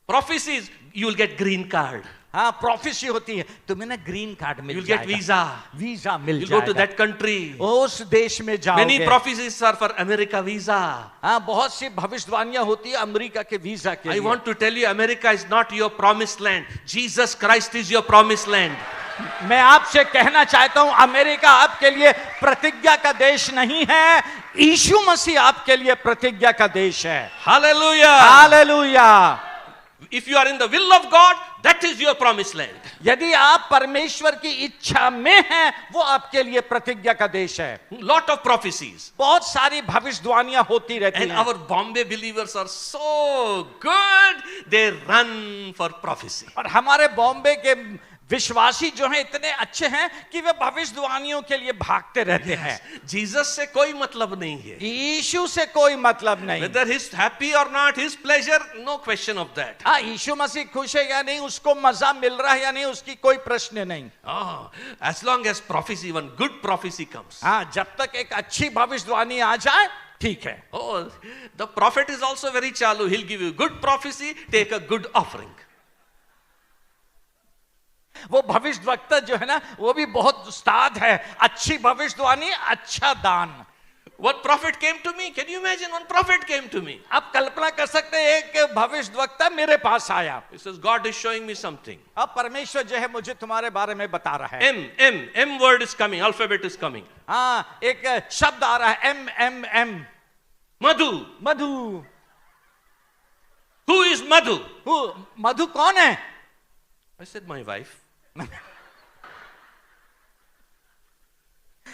prophecies. You will get green card. हाँ, प्रोफेसी होती है, तुम्हें ना green card mill You will get जाएगा, visa. Visa mill You'll go to जाएगा, that country. उस देश में Many जाओगे। prophecies are for America visa. हाँ, बहुत सी भविष्यवाणियां होती है अमेरिका के वीजा के I लिए। want to tell you, America is not your promised land. Jesus Christ is your promised land. मैं आपसे कहना चाहता हूं, अमेरिका आपके लिए प्रतिज्ञा का देश नहीं है, यीशु मसीह आपके लिए प्रतिज्ञा का देश है। Hallelujah. Hallelujah. If you are in the will of God, that is your promised land. यदि आप परमेश्वर की इच्छा में हैं, वो आपके लिए प्रतिज्ञा का देश है। Lot of prophecies. बहुत सारी भविष्यवाणियां होती रहती And हैं। our Bombay believers are so good, they run for prophecy. और हमारे बॉम्बे के विश्वासी जो हैं इतने अच्छे हैं कि वे भविष्यवाणियों के लिए भागते रहते हैं। Jesus से कोई मतलब नहीं है. यीशु से कोई मतलब नहीं। Whether he's happy or not, his pleasure, no question of that. हाँ, यीशु मसीह खुश है या नहीं, उसको मजा मिल रहा है या नहीं, उसकी कोई प्रश्न नहीं। Oh, as long as prophecy, one good prophecy comes. हाँ, जब तक एक अच्छी भविष्यवाणी आ जाए ठीक है। Oh, the prophet is also very chalu. He'll give you good prophecy, take a good offering. वो भविष्यवक्ता जो है ना, वो भी बहुत उस्ताद है। अच्छी भविष्यवाणी, अच्छा दान। One prophet came to me. Can you imagine? One prophet came to me. आप कल्पना कर सकते हैं, एक भविष्यवक्ता मेरे पास आया। He says, God is showing me something. अब परमेश्वर जो है मुझे तुम्हारे बारे में बता रहा है। M word is coming. Alphabet is coming. हाँ, एक शब्द आ रहा है, M। Madhu. Madhu. Who is Madhu? मधु कौन है? I said, my wife.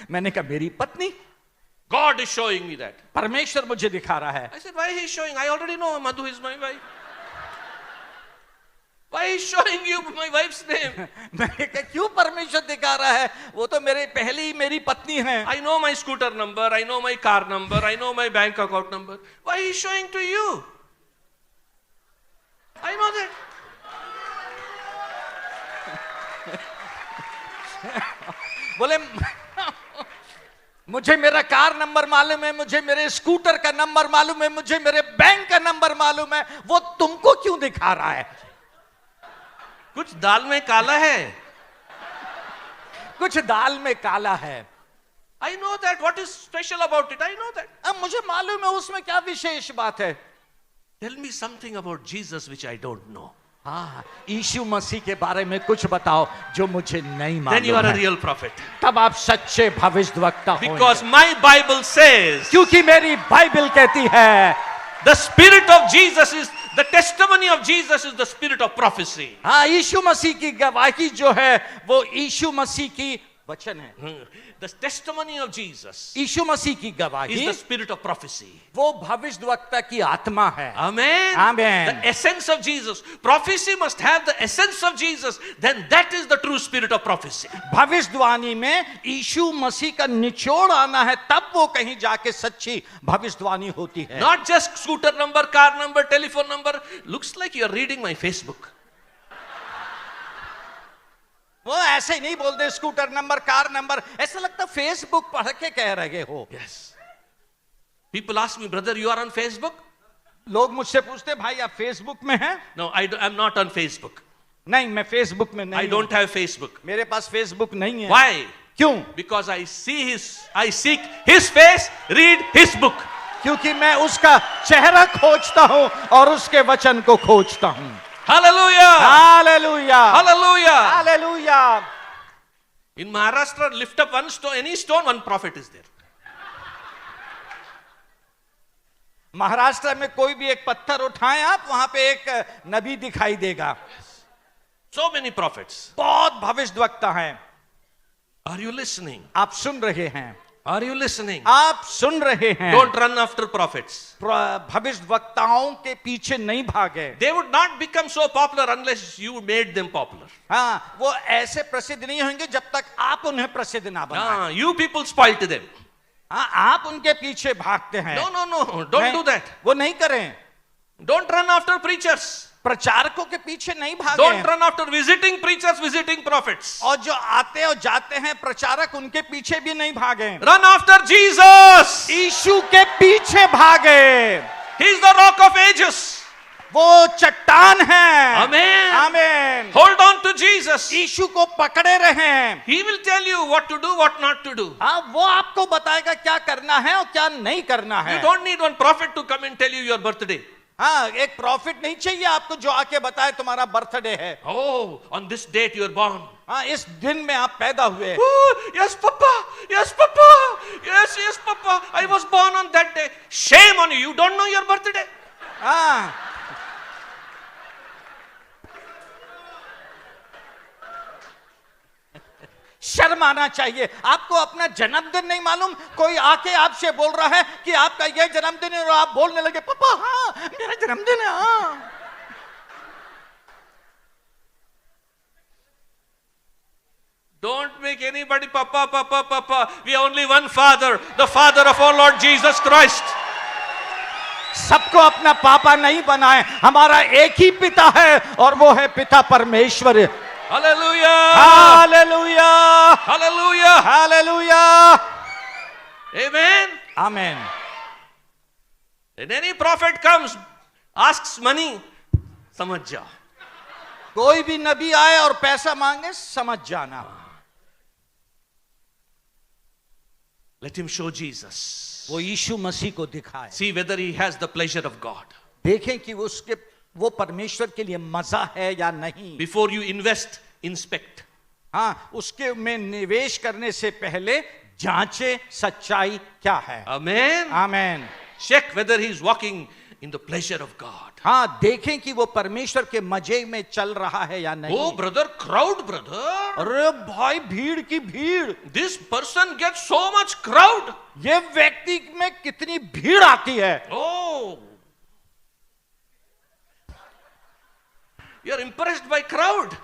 मैंने कहा मेरी पत्नी। God is showing me that. परमेश्वर मुझे दिखा रहा है। I said, why he is showing? I already know Madhu is my wife. Why is showing you my wife's name? मैंने कहा क्यों परमेश्वर दिखा रहा है, वो तो मेरी पत्नी है। I know my scooter number, I know my car number, I know my bank account number. Why is showing to you? I know that. बोले मुझे मेरा कार नंबर मालूम है, मुझे मेरे स्कूटर का नंबर मालूम है, मुझे मेरे बैंक का नंबर मालूम है, वो तुमको क्यों दिखा रहा है? कुछ दाल में काला है। कुछ दाल में काला है। I know that. What is special about it? I know that. अब मुझे मालूम है उसमें क्या विशेष बात है। Tell me something about Jesus which I don't know. हाँ, यीशु मसीह के बारे में कुछ बताओ जो मुझे नहीं Then you मालूम are a है। real prophet. तब आप सच्चे भविष्यद्वक्ता होंगे। Because my Bible says क्योंकि मेरी बाइबल कहती है the spirit of Jesus is the testimony of Jesus is the spirit of prophecy. हाँ, यीशु मसीह की गवाही जो है वो यीशु मसीह की वचन है। The testimony of Jesus यीशु मसीह की is गवाही the spirit of prophecy. वो भविष्यद्वक्ता की आत्मा है। Amen. Amen. The essence of Jesus. Prophecy must have the essence of Jesus. Then that is the true spirit of prophecy. भविष्यवाणी में यीशु मसीह का निचोड़ आना है, तब वो कहीं जाके सच्ची भविष्यवाणी होती है। Not just scooter number, car number, telephone number. Looks like you are reading my Facebook. वो ऐसे ही नहीं बोलते स्कूटर नंबर, कार नंबर, ऐसा लगता फेसबुक पढ़ के कह रहे हो। Yes. People ask me, brother, you are on Facebook? लोग मुझसे पूछते भाई आप फेसबुक में हैं? No, I'm not on Facebook. नहीं, मैं फेसबुक में नहीं I don't have Facebook. मेरे पास फेसबुक नहीं है। Why? क्यों? Because I seek his face, read his book. क्योंकि मैं उसका चेहरा खोजता हूं और उसके वचन को खोजता हूं। Hallelujah! Hallelujah, Hallelujah! Hallelujah. In Maharashtra, lift up one stone, any stone, one prophet is there. Maharashtra में कोई भी एक पत्थर उठाएं आप, वहां पे एक नबी दिखाई देगा। So many prophets. बहुत भविष्यद्वक्ता हैं। Are you listening? आप सुन रहे हैं, Are you listening? आप सुन रहे हैं। Don't run after prophets. भविष्यद्वक्ताओं के पीछे नहीं भागे। They would not become so popular unless you made them popular. हाँ, वो ऐसे प्रसिद्ध नहीं होंगे जब तक आप उन्हें प्रसिद्ध ना बनाएं। You people spoiled them. हाँ, आप उनके पीछे भागते हैं। No. Don't do that. वो नहीं करें। Don't run after preachers. प्रचारकों के पीछे नहीं भागे। Don't run after visiting preachers, visiting prophets. और जो आते और जाते हैं प्रचारक, उनके पीछे भी नहीं भागे। Run after Jesus. यीशु के पीछे भागे। He is the rock of ages. वो चट्टान है। Amen. आमीन। Hold on to Jesus. यीशु को पकड़े रहें। He will tell you what to do, what not to do. हाँ, वो आपको बताएगा क्या करना है और क्या नहीं करना है। You don't need one prophet to come and tell you your birthday. हाँ, एक प्रॉफिट नहीं चाहिए आपको जो आके बताए तुम्हारा बर्थडे है। Oh, on this date you are born. हाँ, इस दिन में आप पैदा हुए। Oh, yes, Papa. Yes, Papa. Yes, Papa. I was born on that day. Shame on you. You don't know your birthday. हाँ, शर्म आना चाहिए। आपको अपना जन्मदिन नहीं मालूम, कोई आके आपसे बोल रहा है कि आपका यह जन्मदिन है और आप बोलने लगे पापा हाँ मेरा जन्मदिन है। हाँ, Don't make anybody Papa. We have only one Father, the Father of our Lord Jesus Christ. सबको अपना पापा नहीं बनाए, हमारा एक ही पिता है और वो है पिता परमेश्वर। Hallelujah. Hallelujah, Hallelujah. Hallelujah, Amen. आमीन। When any prophet comes, asks money, समझ जाओ. कोई भी नबी आए और पैसा मांगे, समझ जाना। Let him show Jesus. वो यीशु मसीह को दिखाए। See whether he has the pleasure of God. देखें कि वो परमेश्वर के लिए मजा है या नहीं। Before you invest, inspect. हाँ, उसके में निवेश करने से पहले जांचे सच्चाई क्या है। Amen. आमीन। Check whether he is walking in the pleasure of God. हाँ, देखें कि वो परमेश्वर के मजे में चल रहा है या नहीं। Oh, brother, crowd, brother. अरे भाई, भीड़ की भीड़। This person gets so much crowd. ये व्यक्ति में कितनी भीड़ आती है। Oh. You are impressed by crowd.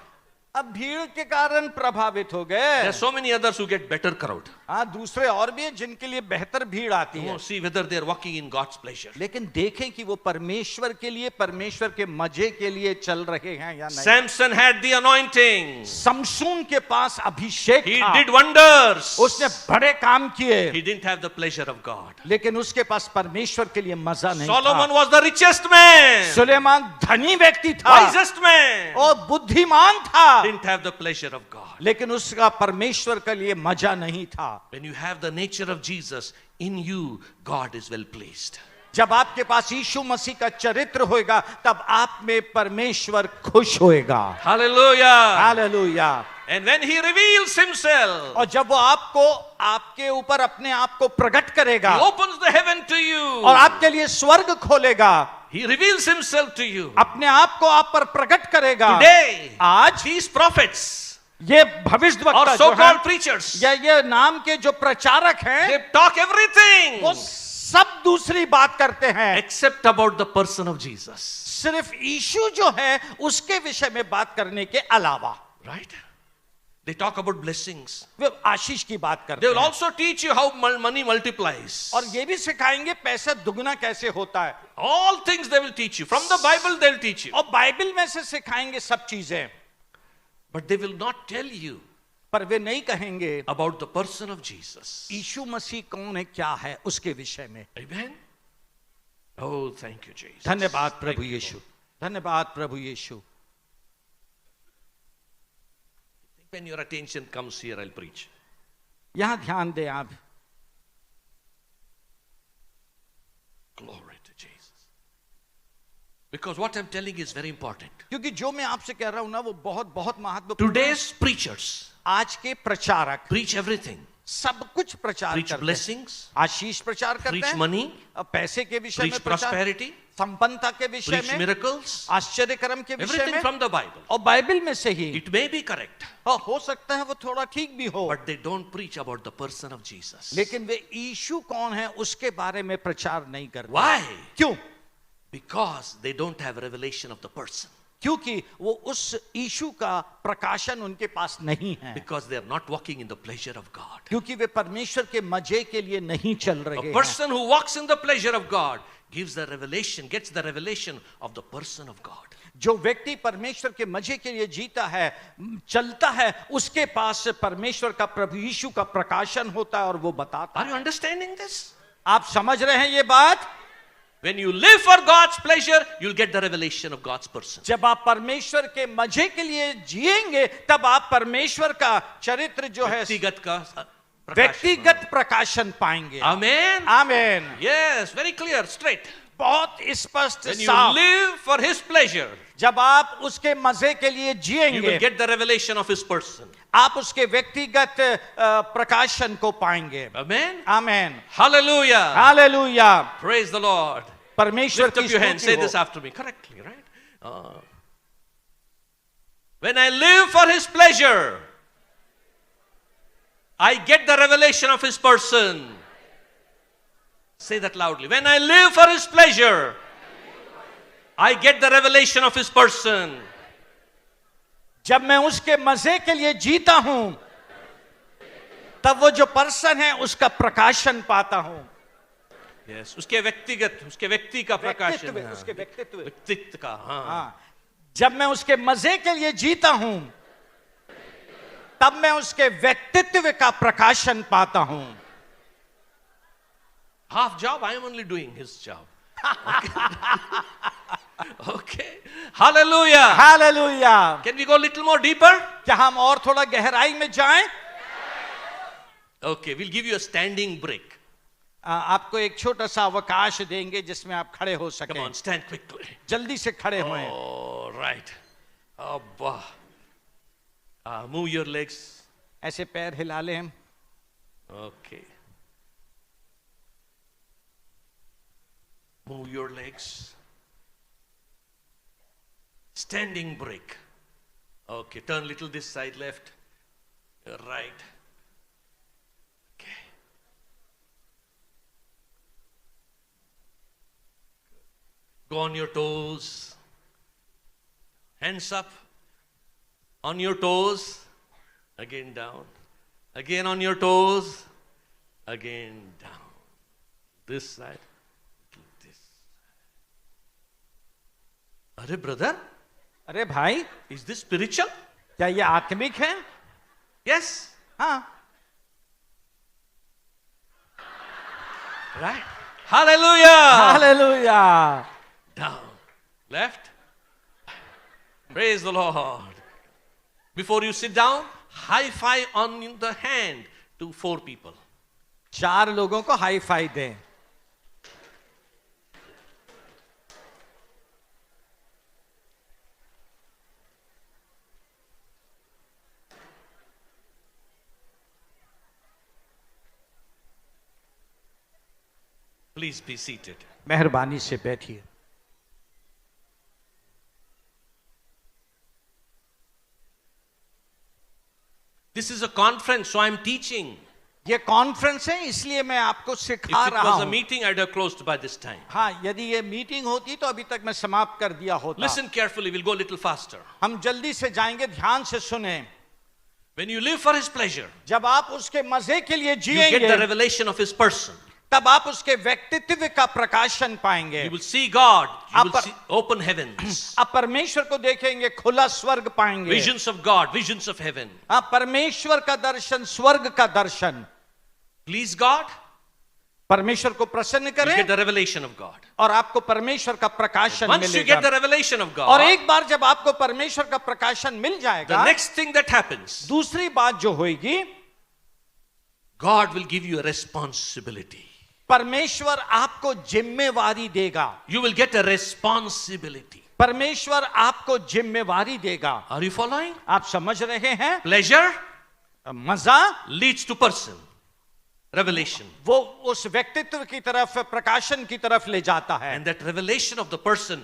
अब भीड़ के कारण प्रभावित हो There गए। are so many others who get better crowd. हाँ, दूसरे और भी हैं जिनके लिए बेहतर भीड़ आती है, See whether they are walking in God's pleasure. लेकिन देखें कि वो परमेश्वर के लिए, परमेश्वर के मजे के लिए चल रहे हैं या नहीं। Samson had the anointing. Samson के पास अभिषेक He था, did wonders. उसने बड़े काम किए, He didn't have the pleasure of God. लेकिन उसके पास परमेश्वर के लिए मजा नहीं Solomon था। was the richest man, Suleman धनी व्यक्ति था wisest man. और बुद्धिमान था, Didn't have the pleasure of God. लेकिन उसका परमेश्वर के लिए मजा नहीं था। When you have the nature of Jesus in you, God is well pleased. जब आपके पास यीशु मसीह का चरित्र होगा, तब आप में परमेश्वर खुश होएगा। Hallelujah. Hallelujah. And when he reveals himself, और जब वो आपको, आपके ऊपर अपने आप को प्रकट करेगा he opens the heaven to you. और आपके लिए स्वर्ग खोलेगा, He reveals himself to you. अपने आप को आप पर प्रकट करेगा। Today, आज these prophets ये भविष्यवक्ता or जो so-called हैं, preachers, या ये नाम के जो प्रचारक हैं, they talk everything वो सब दूसरी बात करते हैं, except about the person of Jesus. सिर्फ यीशु जो है उसके विषय में बात करने के अलावा। Right? They talk about blessings. वे आशीष की बात करते They will हैं also teach you how money multiplies. और ये भी सिखाएंगे पैसा दुगना कैसे होता है, All things they will teach you. From the Bible, they'll teach you. और बाइबल में से सिखाएंगे सब चीजें, But they will not tell you पर वे नहीं कहेंगे about the person of Jesus. यीशु मसीह कौन है, क्या है उसके विषय में। Amen? Oh, thank you, Jesus. धन्यवाद प्रभु Thank you, यीशु, धन्यवाद प्रभु यीशु। When your attention comes here, I'll preach. यहां ध्यान दें आप। Glory to Jesus. Because what I'm telling is very important. क्योंकि जो मैं आपसे कह रहा हूं ना, वो बहुत बहुत महत्वपूर्ण है। Today's preachers आज के प्रचारक preach everything. सब कुछ प्रचार Preach करते हैं, blessings, आशीष प्रचार करते preach हैं, money, पैसे के विषय में preach प्रचार, prosperity, संपन्नता के विषय preach में, miracles, आश्चर्य कर्म के विषय everything में, from the Bible. और बाइबल में से ही। It may be correct, और हो सकता है वो थोड़ा ठीक भी हो, but they don't preach about the person of Jesus. लेकिन वे यीशु कौन है उसके बारे में प्रचार नहीं करते। Why? क्यों? Because they don't have revelation of the person. क्योंकि वो उस यीशु का प्रकाशन उनके पास नहीं है, Because they are not walking in the pleasure of God. क्योंकि वे परमेश्वर के मजे के लिए नहीं चल रहे A हैं। person who walks in the pleasure of God gives the revelation, gets the revelation of the person of God. जो व्यक्ति परमेश्वर के मजे के लिए जीता है, चलता है, उसके पास परमेश्वर का, प्रभु यीशु का प्रकाशन होता है और वो बताता Are you understanding this? है। आप समझ रहे हैं ये बात? When you live for God's pleasure, you'll get the revelation of God's person. जब आप परमेश्वर के मजे के लिए जिएंगे, तब आप परमेश्वर का चरित्र जो है, व्यक्तिगत का प्रकाशन। व्यक्तिगत प्रकाशन पाएंगे। Amen. आमीन। Yes, very clear, straight. बहुत स्पष्ट When you साफ। live for His pleasure, जब आप उसके मजे के लिए you जिएंगे, will get the revelation of His person. आप उसके व्यक्तिगत प्रकाशन को पाएंगे। Amen. आमीन। Hallelujah. Hallelujah. Praise the Lord. परमेश्वर Lift up की your hand. स्तुति Say हो। this after me correctly, right? When I live for His pleasure, I get the revelation of His person. Say that loudly. When I live for His pleasure, I get the revelation of His person. जब मैं उसके मजे के लिए जीता हूं, तब वो जो पर्सन है उसका प्रकाशन पाता हूं। Yes, उसके व्यक्तिगत, उसके व्यक्ति का प्रकाशन व्यक्तित्व, है। उसके व्यक्तित्व। व्यक्तित्व का, हाँ। हाँ, जब मैं उसके मजे के लिए जीता हूं, तब मैं उसके व्यक्तित्व का प्रकाशन पाता हूं। Half job, I am only doing His job. Okay. Hallelujah. Hallelujah. Can we go a little more deeper? क्या हम और थोड़ा गहराई में जाएं? Okay, we'll give you a standing break. आपको एक छोटा सा अवकाश देंगे जिसमें आप खड़े हो Come सकें। on, stand quickly. जल्दी से खड़े होएं। All right. Abba. Move your legs. ऐसे पैर हिला लें। Okay. Move your legs. Standing break. Okay, turn little this side left, right. Okay. Go on your toes. Hands up. On your toes. Again down. Again on your toes. Again down. This side. This. Arey brother, अरे भाई, is this spiritual? क्या ये आत्मिक है? Yes. हाँ. Right. Hallelujah. Hallelujah. Down. Left. Praise the Lord. Before you sit down, high five on the hand to 4 people. 4 लोगों को hi fi दें. Please be seated. मेहरबानी से बैठिए. This is a conference, so I'm teaching. ये conference है, इसलिए मैं आपको If सिखा it रहा was a हूं. meeting, I'd have closed by this time. हाँ, यदि ये मीटिंग होती तो अभी तक मैं समाप्त कर दिया होता. Listen carefully, we'll go a little faster. हम जल्दी से जाएंगे, ध्यान से सुने. When you live for His pleasure, जब आप उसके मजे के लिए you get the जिएंगे, revelation of His person. तब आप उसके व्यक्तित्व का प्रकाशन पाएंगे. You will see God, you will आप- see open heavens, आप परमेश्वर को देखेंगे, खुला स्वर्ग पाएंगे. visions of God, visions of heaven. आप परमेश्वर का दर्शन, स्वर्ग का दर्शन. Please God, परमेश्वर को प्रसन्न you get करें the revelation of God. और आपको परमेश्वर का प्रकाशन Once you get मिलेगा. the revelation of और God, एक बार जब आपको परमेश्वर का प्रकाशन मिल the जाएगा, next thing that happens, दूसरी बात जो होगी, God will give you a responsibility. परमेश्वर आपको जिम्मेवारी देगा. You will get a responsibility. परमेश्वर आपको जिम्मेवारी देगा. Are you following? आप समझ रहे हैं? Pleasure मजा leads to person. Revelation. वो उस व्यक्तित्व की तरफ, प्रकाशन की तरफ ले जाता है. And that revelation of the person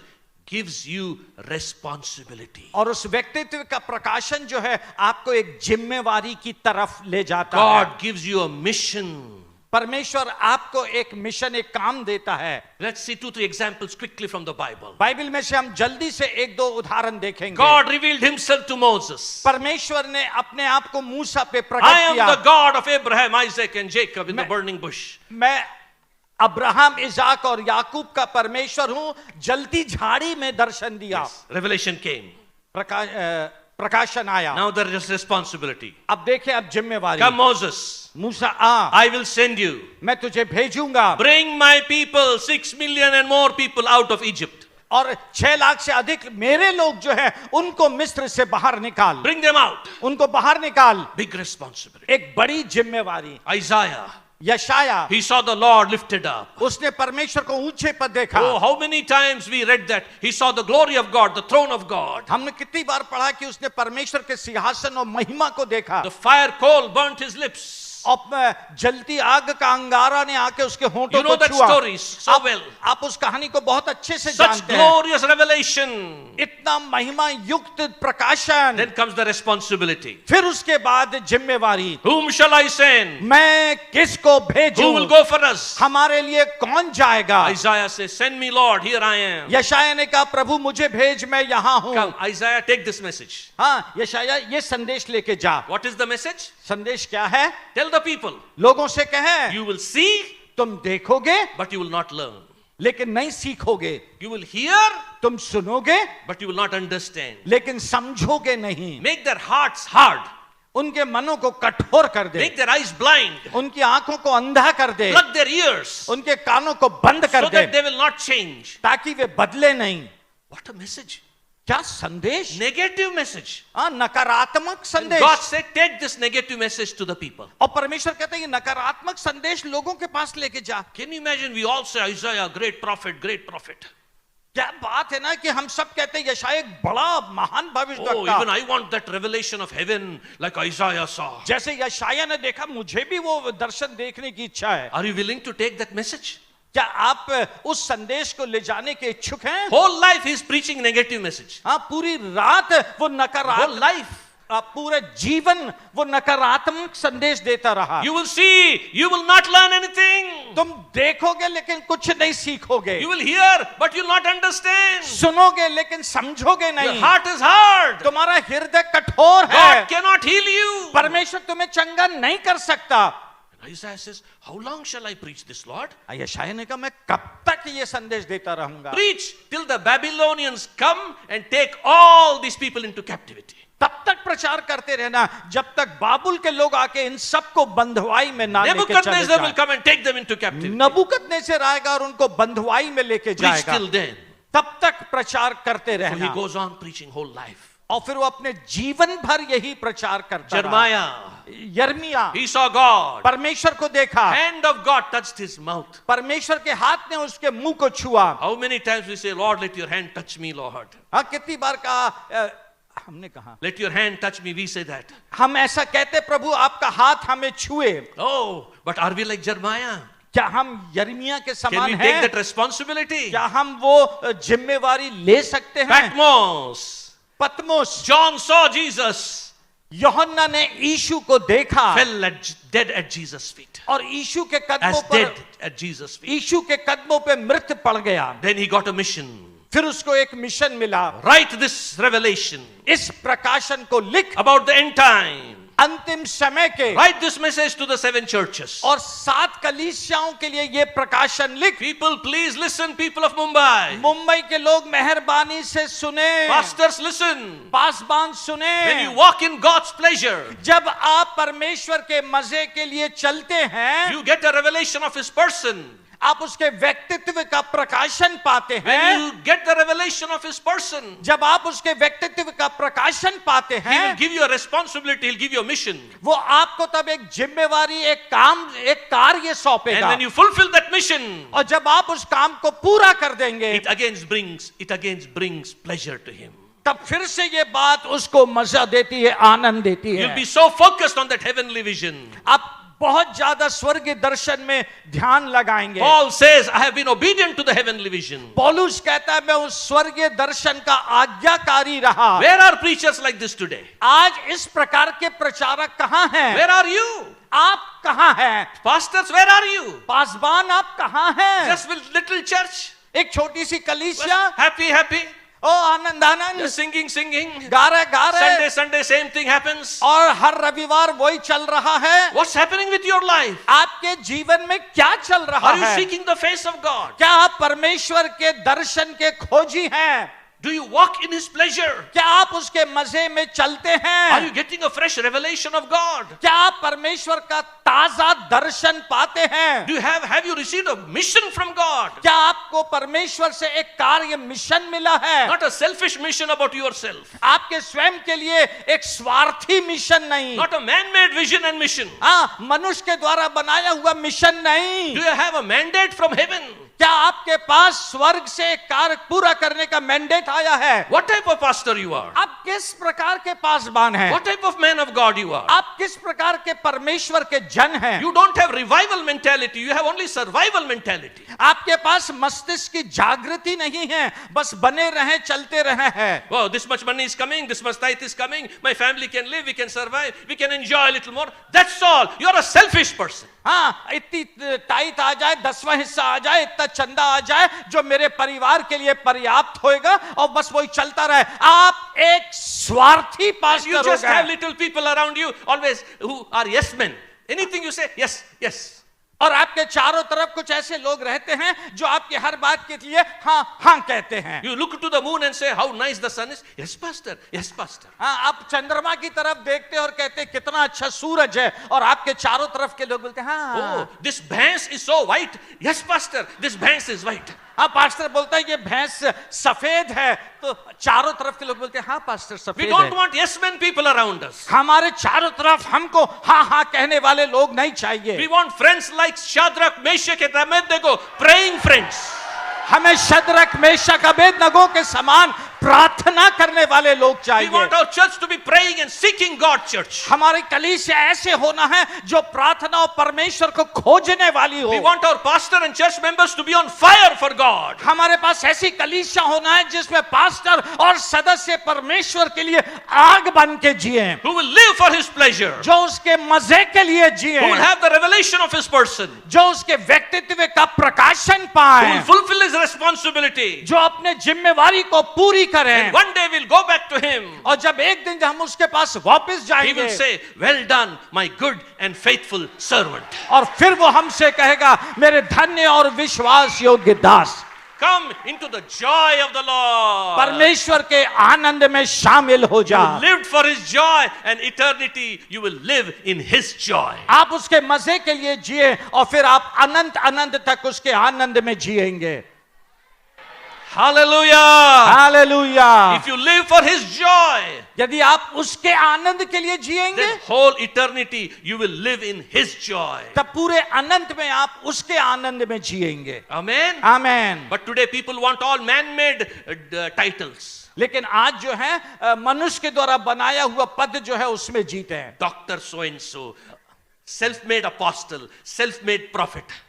gives you responsibility. और उस व्यक्तित्व का प्रकाशन जो है आपको एक जिम्मेवारी की तरफ ले जाता है. God gives you a mission. परमेश्वर आपको एक मिशन, एक काम देता है. Let's see 2-3 examples quickly from the Bible. Bible में से हम जल्दी से 1-2 उदाहरण देखेंगे. God revealed himself to Moses. परमेश्वर ने अपने आप को मूसा पे I प्रकट am किया. the God of Abraham, Isaac and Jacob in the मैं- burning bush. मैं अब्राहम, इजाक और याकूब का परमेश्वर हूं. जलती झाड़ी में दर्शन दिया. Yes. Revelation came. प्रकाशन आया. Now there is responsibility. अब देखें, अब जिम्मेवारी. Come Moses, Musa uh, I will send you. मैं तुझे भेजूंगा. Bring my people, 6 million and more people out of Egypt. और 6 लाख से अधिक मेरे लोग जो है उनको मिस्र से बाहर निकाल. Bring them out. उनको बाहर निकाल. Big responsibility. एक बड़ी जिम्मेवारी. Isaiah, यशाया, he saw the Lord lifted up. उसने परमेश्वर को ऊंचे पर देखा. Oh, how many times we read that? He saw the glory of God, the throne of God. हमने कितनी बार पढ़ा कि उसने परमेश्वर के सिंहासन और महिमा को देखा. The fire coal burnt his lips. और जलती आग का अंगारा ने आके उसके होंठों You know को that छुआ. story so आप, well. आप उस कहानी को बहुत अच्छे से Such जानते हैं. glorious revelation. इतना महिमा युक्त प्रकाशन. Then comes the responsibility. फिर उसके बाद जिम्मेवारी. Whom shall I send? मैं किसको Who will भेजूं? go for us? हमारे लिए कौन जाएगा? Isaiah says, send me Lord, here I am. यशाया ने कहा, प्रभु मुझे भेज, मैं यहाँ हूँ. Come, Isaiah, take this message. हाँ, यशाया ये संदेश लेके जा. What is the message? संदेश क्या है? Tell the people, लोगों से कहे, you will see, तुम देखोगे but you will not learn. लेकिन नहीं सीखोगे. You will hear, तुम सुनोगे but you will not understand. लेकिन समझोगे नहीं. Make their hearts hard. उनके मनों को कठोर कर दे. Make their eyes blind. उनकी आंखों को अंधा कर दे. Plug their ears उनके कानों को बंद कर so they that they will not change. ताकि वे बदले नहीं. What a message. क्या संदेश? Negative message. हाँ, नकारात्मक And संदेश. God said, take this negative message to the people. और परमेश्वर कहते हैं ये नकारात्मक संदेश लोगों के पास लेके जा. Can you imagine? We all say Isaiah, great prophet, great prophet. क्या बात है ना कि हम सब कहते हैं यशाया एक बड़ा महान Oh, भविष्यवक्ता. even I want that revelation of heaven like Isaiah saw. जैसे यशाया ने देखा, मुझे भी वो दर्शन देखने की इच्छा है. Are you willing to take that message? क्या आप उस संदेश को ले जाने के इच्छुक हैं? Whole life he's preaching negative message. हाँ, पूरी रात वो Whole नकारात्मक life. पूरे जीवन वो नकारात्मक संदेश देता रहा। You will see, you will not learn anything. तुम देखोगे लेकिन कुछ नहीं सीखोगे, You will hear, but you will not understand. सुनोगे लेकिन समझोगे Your नहीं, heart is hard. तुम्हारा हृदय कठोर है, God cannot heal you. परमेश्वर तुम्हें चंगा नहीं कर सकता। Isaiah says, how long shall I preach this, Lord? यशायाह ने कहा मैं कब तक ये संदेश देता रहूंगा? Preach till the Babylonians come and take all these people into captivity. तब तक प्रचार करते रहना जब तक बाबुल के लोग आके इन सबको बंधुआई में ना लेके चले Nebuchadnezzar will जाएं। come and take them into captivity. नबूकदनेस्सर आएगा और उनको बंधुआई में लेके Preach जाएगा। till then. तब तक प्रचार करते So he रहना, goes on preaching whole life. और फिर वो अपने जीवन भर यही प्रचार करता रहा। Jeremiah, यर्मिया he saw God. परमेश्वर को देखा, Hand of God touched his mouth. परमेश्वर के हाथ ने उसके मुंह को छुआ। How many times we say, Lord, let your hand touch me, Lord. हाँ, कितनी बार कहा, हमने कहा Let your hand touch me. We say that. हम ऐसा कहते, प्रभु आपका हाथ हमें छुए। Oh, but are we like Jeremiah? क्या हम यर्मिया के Can समान we take हैं? that responsibility? क्या हम वो जिम्मेवारी ले सकते हैं? Patmos. पतमोस, John saw Jesus, यूहन्ना ने यीशु को देखा fell dead at Jesus' feet. और यीशु के कदमों As पर, dead at Jesus' feet. यीशु के कदमों पे मृत्यु पड़ गया। Then he got a mission. फिर उसको एक मिशन मिला, Write this revelation इस प्रकाशन को लिख, about the end time. अंतिम समय के, Write this message to the 7 churches. और 7 कलीसियाओं के लिए ये प्रकाशन लिख। People, please listen, people of Mumbai. Mumbai के लोग मेहरबानी से सुने, Pastors, listen. Paswan When you सुने। walk in God's pleasure, जब आप परमेश्वर के मजे के लिए चलते हैं, you get a revelation of His person. आप उसके व्यक्तित्व का प्रकाशन पाते When हैं। you get the revelation of His person, जब आप उसके व्यक्तित्व का प्रकाशन पाते He will हैं, give you a responsibility. He'll give you a mission. वो आपको तब एक जिम्मेवारी, एक काम, एक कार्य And सौंपेगा, when you fulfill that mission, और जब आप उस काम को पूरा कर देंगे, it again brings pleasure to Him. तब फिर से ये बात उसको मजा देती है, आनंद देती You'll है। be so focused on that heavenly vision. आप बहुत ज्यादा स्वर्गीय दर्शन में ध्यान लगाएंगे। Paul says, I have been obedient to the heavenly vision. पौलुस कहता है मैं उस स्वर्गीय दर्शन का आज्ञाकारी रहा। Where are preachers like this today? आज इस प्रकार के प्रचारक कहाँ हैं? Where are you? आप कहाँ हैं? Pastors, where are you? पासबान आप कहाँ हैं? Just with little church. एक छोटी सी Just कलीसिया, happy. ओ आनंद आनंद, Just singing. गा रहे, Sunday, same thing happens. और हर रविवार वही चल रहा है। What's happening with your life? आपके जीवन में क्या चल रहा Are you है? seeking the face of God? क्या आप परमेश्वर के दर्शन के खोजी हैं? Do you walk in His pleasure? क्या आप उसके मजे में चलते हैं? Are you getting a fresh revelation of God? क्या आप परमेश्वर का ताजा दर्शन पाते हैं? Have you received a mission from God? क्या आपको परमेश्वर से एक कार्य मिशन मिला है? Not a selfish mission about yourself. आपके स्वयं के लिए एक स्वार्थी मिशन नहीं, Not a man-made vision and mission. हाँ, मनुष्य के द्वारा बनाया हुआ मिशन नहीं। Do you have a mandate from heaven? क्या आपके पास स्वर्ग से एक कार्य पूरा करने का मैंडेट आया है? What type of pastor you are? आप किस प्रकार के पासबान हैं? What type of man of God you are? आप किस प्रकार के परमेश्वर के जन हैं? You don't have revival mentality. You have only survival mentality. आपके पास मस्तिष्क की जागृति नहीं है, बस बने रहे, चलते रहे हैं। Oh, this much money is coming. This much tithe is coming. My family can live. We can survive. We can enjoy a little more. That's all. You're a selfish person. हाँ, इतनी टाइट आ जाए, 10वां हिस्सा आ जाए, इतना चंदा आ जाए जो मेरे परिवार के लिए पर्याप्त होएगा, और बस वही चलता रहे। आप एक स्वार्थी You पास्टर just हो have गए, little people around you always who are yes men. Anything you say, yes. और आपके चारों तरफ कुछ ऐसे लोग रहते हैं जो आपकी हर बात के लिए हाँ हाँ कहते हैं। You look to the moon and say, how nice the sun is. Yes, pastor. हाँ, आप चंद्रमा की तरफ देखते हैं और कहते हैं कितना अच्छा सूरज है, और आपके चारों तरफ के लोग बोलते हैं हाँ। Oh, this bhais is so white. Yes, pastor. This bhais is white. हाँ, पास्टर बोलता है ये भैंस सफेद है, तो चारों तरफ के लोग बोलते हैं हाँ पास्टर We सफेद don't है। want yes men people around us. हमारे चारों तरफ हमको हाँ हाँ कहने वाले लोग नहीं चाहिए। We want friends like Shadrach, Meshach, and Abednego, praying friends. हमें शद्रक, मेशक, अबेदनगो के समान प्रार्थना करने वाले लोग We चाहिए। want our church to be praying and seeking God, church. हमारी कलीसिया ऐसे होना है जो प्रार्थना और परमेश्वर को खोजने वाली We हो। want our pastor and church members to be on fire for God. हमारे पास ऐसी कलीसिया होना है जिसमें पास्टर और सदस्य परमेश्वर के लिए आग बन के जिए, Who will live for His pleasure. जो उसके मजे के लिए जिए, Who will have the revelation of His person. जो उसके व्यक्तित्व का प्रकाशन Who पाए, will fulfill His responsibility. जो अपने जिम्मेवारी को पूरी करें। And one day we'll go back to Him. और जब एक दिन हम उसके पास वापस He जाएंगे, will say, "Well done, my good and faithful servant." और फिर वो हमसे कहेगा, मेरे धन्य और विश्वास योग्य दास, Come into the joy of the Lord. परमेश्वर के आनंद में शामिल हो जा। You lived for His joy, and eternity you will live in His joy. आप उसके मजे के लिए जिए और फिर आप अनंत अनंत तक उसके आनंद में जिएंगे। Hallelujah. Hallelujah. If you live for His joy, यदि आप उसके आनंद के लिए जिएंगे, then whole eternity you will live in His joy. तब पूरे अनंत में आप उसके आनंद में जिएंगे। Amen. Amen. But today people want all man-made titles. लेकिन आज जो है मनुष्य के द्वारा बनाया हुआ पद जो है उसमें जीते हैं। Doctor so and so, self-made apostle, self-made prophet.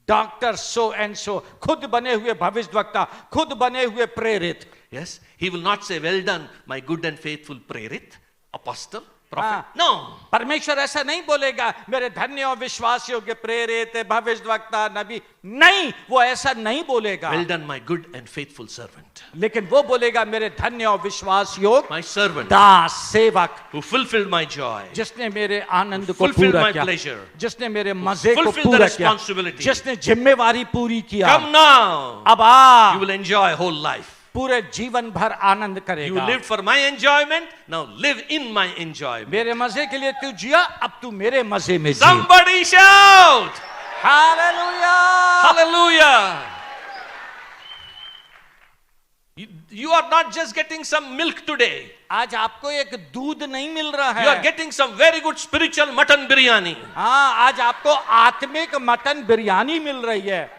Doctor so and so, खुद बने हुए भविष्यवक्ता, खुद बने हुए प्रेरित। Yes, he will not say, "Well done, my good and faithful prerit, apostle, prophet." हाँ। No. परमेश्वर ऐसा नहीं बोलेगा, मेरे धन्य और विश्वास योग्य प्रेरित भविष्यवक्ता नबी। नहीं, वो ऐसा नहीं बोलेगा। "Well done, my good and faithful servant." लेकिन वो बोलेगा, मेरे धन्य और विश्वास योग्य My servant दास सेवक, who fulfilled my joy. जिसने मेरे आनंद को Fulfilled पूरा my किया, pleasure. जिसने मेरे मजे को Fulfilled the पूरा किया, responsibility. जिसने जिम्मेवारी पूरी किया। Come now. अब आ, You will enjoy whole life. पूरे जीवन भर आनंद You करेगा। lived for my enjoyment, now live in my enjoyment. मेरे मजे के लिए तू जिया, अब तू मेरे मजे में जी। Somebody shout! Hallelujah. Hallelujah! You are not just getting some milk today. आज आपको एक दूध नहीं मिल रहा You are है, getting some very good spiritual mutton biryani. हाँ, आज आपको आत्मिक मटन बिरयानी मिल रही है।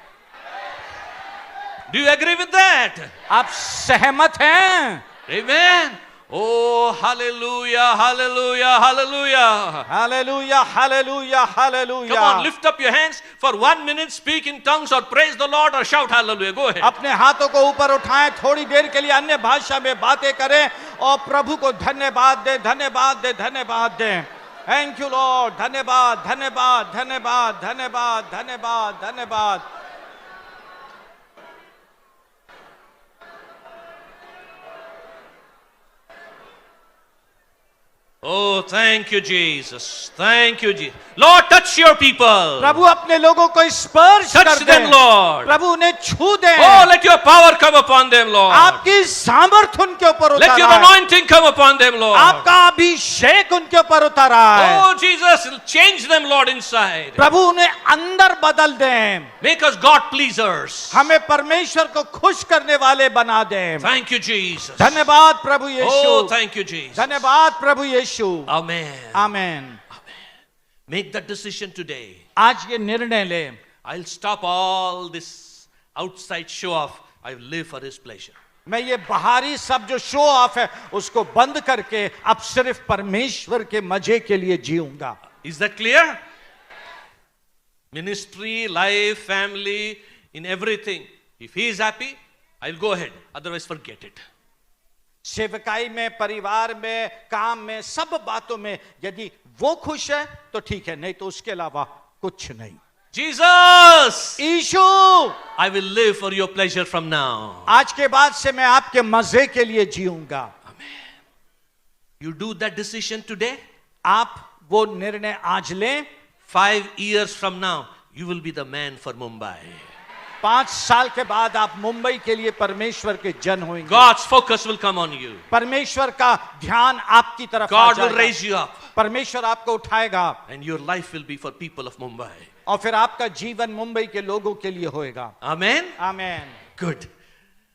Do you agree with that? आप सहमत हैं? Amen. Oh, hallelujah, hallelujah, hallelujah. Hallelujah, hallelujah, hallelujah. Come on, lift up your hands for 1 minute, speak in tongues or praise the Lord or shout hallelujah. Go ahead. अपने हाथों को ऊपर उठाएं, थोड़ी देर के लिए अन्य भाषा में बातें करें और प्रभु को धन्यवाद दें, धन्यवाद दें, धन्यवाद दें। थैंक यू लॉर्ड, धन्यवाद, धन्यवाद, धन्यवाद, धन्यवाद, धन्यवाद, धन्यवाद। Oh, thank you, Jesus. Thank you, Jesus. Lord, touch your people. प्रभु अपने लोगों को स्पर्श कर Touch दें। them, Lord. प्रभु उन्हें छू दें। Oh, let your power come upon them, Lord. आपकी सामर्थ उनके ऊपर Let your उतारा है। anointing come upon them, Lord. आपका अभिषेक उनके ऊपर उतारा है। Oh, Jesus, change them, Lord, inside. प्रभु उन्हें अंदर बदल दें। Make us God pleasers. हमें परमेश्वर को खुश करने वाले बना दें। Thank you, Jesus. धन्यवाद प्रभु यीशु। Oh, thank you, Jesus. धन्यवाद प्रभु यीशु। Amen. Amen. Make that decision today. आज ये निर्णय ले, I'll stop all this outside show off. I will live for His pleasure. मैं ये बाहरी सब जो शो ऑफ है उसको बंद करके अब सिर्फ परमेश्वर के मजे के लिए जीऊंगा। Is that clear? Ministry, life, family, in everything. If He is happy, I'll go ahead. Otherwise, forget it. सेवकाई में, परिवार में, काम में, सब बातों में यदि वो खुश है तो ठीक है, नहीं तो उसके अलावा कुछ नहीं। Jesus, Yeshu, I will live for your pleasure from now. आज के बाद से मैं आपके मजे के लिए जीऊंगा। You do that decision today. आप वो निर्णय आज लें। 5 years from now, you will be the man for Mumbai. 5 साल के बाद आप मुंबई के लिए परमेश्वर के जन होंगे। God's focus will come on you. परमेश्वर का ध्यान आपकी तरफ आ God will जाएगा। raise you up. परमेश्वर आपको उठाएगा And your life will be for people of Mumbai. और फिर आपका जीवन मुंबई के लोगों के लिए होएगा। Amen? Amen. Good.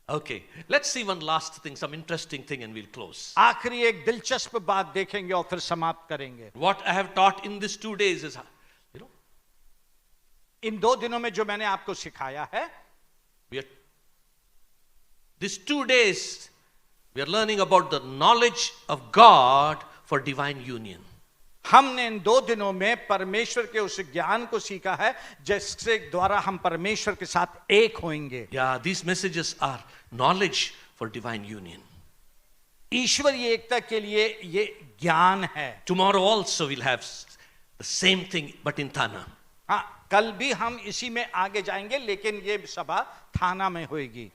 Okay. Let's see one last thing, some interesting thing, and we'll close. आखिरी एक दिलचस्प बात देखेंगे और फिर समाप्त करेंगे। What I have taught in these 2 days is, इन 2 दिनों में जो मैंने आपको सिखाया है, these 2 days, We are learning about the knowledge of God for divine union. हमने इन 2 दिनों में परमेश्वर के उस ज्ञान को सीखा है जिसके द्वारा हम परमेश्वर के साथ एक होंगे. Yeah, these messages are knowledge for divine union. ईश्वरीय एकता के लिए ये ज्ञान है. Tomorrow also we'll have the same thing, but in Thana. हाँ, कल भी हम इसी में आगे जाएंगे, लेकिन ये सभा थाना में होगी.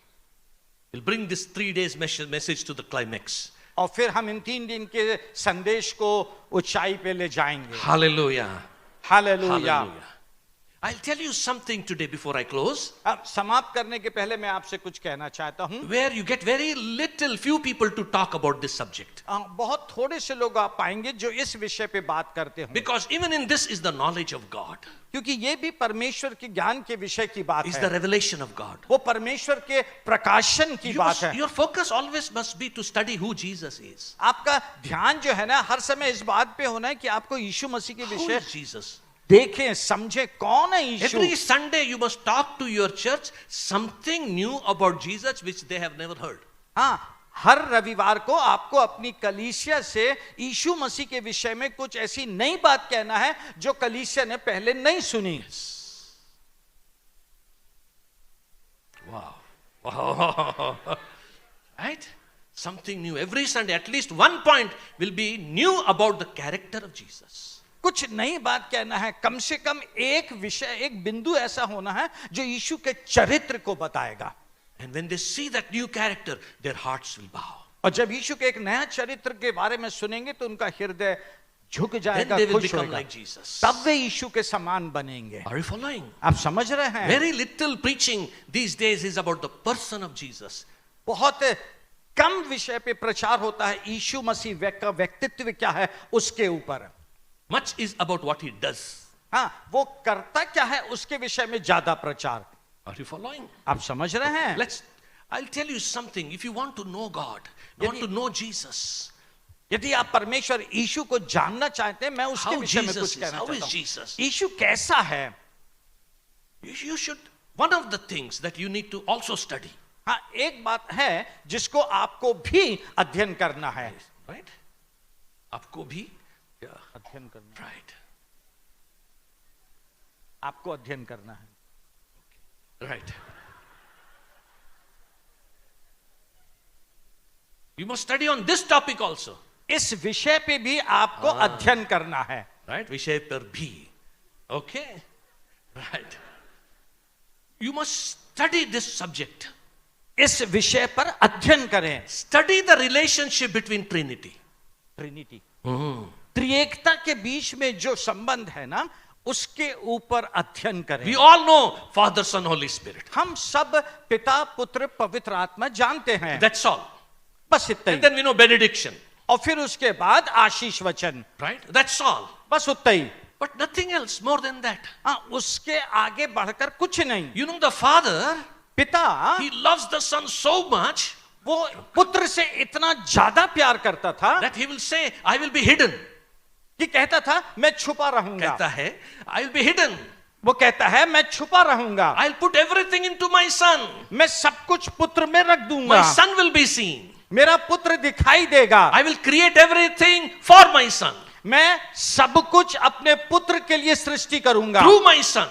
We'll bring this 3 days message to the climax. और फिर हम इन 3 दिन के संदेश को ऊंचाई पे ले जाएंगे. Hallelujah. Hallelujah. Hallelujah. I'll tell you something today before I close. अब समाप्त करने के पहले मैं आपसे कुछ कहना चाहता हूं. Where you get very little, few people to talk about this subject. बहुत थोड़े से लोग आप पाएंगे जो इस विषय पे बात करते हों. Because even in this is the knowledge of God. क्योंकि ये भी परमेश्वर के ज्ञान के विषय की बात Is the है. revelation of God. वो परमेश्वर के प्रकाशन की बात है. Your focus always must be to study who Jesus is. आपका ध्यान जो है ना हर समय इस बात पे होना है कि आपको यीशु मसीह के Who विषय is Jesus? देखें, समझें कौन है यीशु. Every Sunday you must talk to your church something new about Jesus which they have never heard. हाँ, हर रविवार को आपको अपनी कलीसिया से यीशु मसीह के विषय में कुछ ऐसी नई बात कहना है जो कलीसिया ने पहले नहीं सुनी. Wow. Wow. Right? Something new. Every Sunday, at least one point will be new about the character of Jesus. कुछ नई बात कहना है, कम से कम एक विषय, एक बिंदु ऐसा होना है जो यीशु के चरित्र को बताएगा. And when they see that new character, their hearts will bow. और जब यीशु के एक नया चरित्र के बारे में सुनेंगे तो उनका हृदय झुक Then जाएगा, they will खुश become होगा. like Jesus. तब वे यीशु के समान बनेंगे. Are you following? आप समझ रहे हैं? Very little preaching these days is about the person of Jesus. बहुत कम विषय पे प्रचार होता है यीशु मसीह का व्यक्तित्व क्या है उसके ऊपर. Much is about what he does. हाँ, वो करता क्या है उसके विषय में ज्यादा प्रचार. Are you following? आप समझ रहे हैं? I'll tell you something. If you want to know God, want to know Jesus, यदि आप परमेश्वर यीशु को जानना चाहते हैं, मैं उसके how विषय में Jesus कुछ is, कहना how is चाहता हूँ. Jesus? यीशु कैसा है? You should, one of the things that you need to also study. हाँ, एक बात है जिसको आपको भी अध्ययन करना है. Right? आपको भी, yeah, अध्ययन करना. right, आपको अध्ययन करना है. right. You must study on this topic also. इस विषय पे भी आपको अध्ययन करना है. Right? विषय पर भी. Okay? Right. You must study this subject. इस विषय पर अध्ययन करें. Study the relationship between Trinity. Trinity, त्रिएकता के बीच में जो संबंध है ना उसके ऊपर अध्ययन करें. We all know Father, Son, Holy Spirit. हम सब पिता, पुत्र, पवित्र आत्मा जानते हैं. That's all. बस इतना And he. then we know benediction. और फिर उसके बाद आशीष वचन. Right? That's all. बस उतना ही. But nothing else more than that. हाँ, उसके आगे बढ़कर कुछ नहीं. You know the Father, पिता He loves the Son so much वो पुत्र से इतना ज्यादा प्यार करता था that He will say, I will be hidden. कि कहता था मैं छुपा रहूंगा. कहता है, I will be hidden. वो कहता है मैं छुपा रहूंगा. I'll put everything into my Son. मैं सब कुछ पुत्र में रख दूंगा. My Son will be seen. मेरा पुत्र दिखाई देगा. I will create everything for my Son. मैं सब कुछ अपने पुत्र के लिए सृष्टि करूंगा. Through my Son.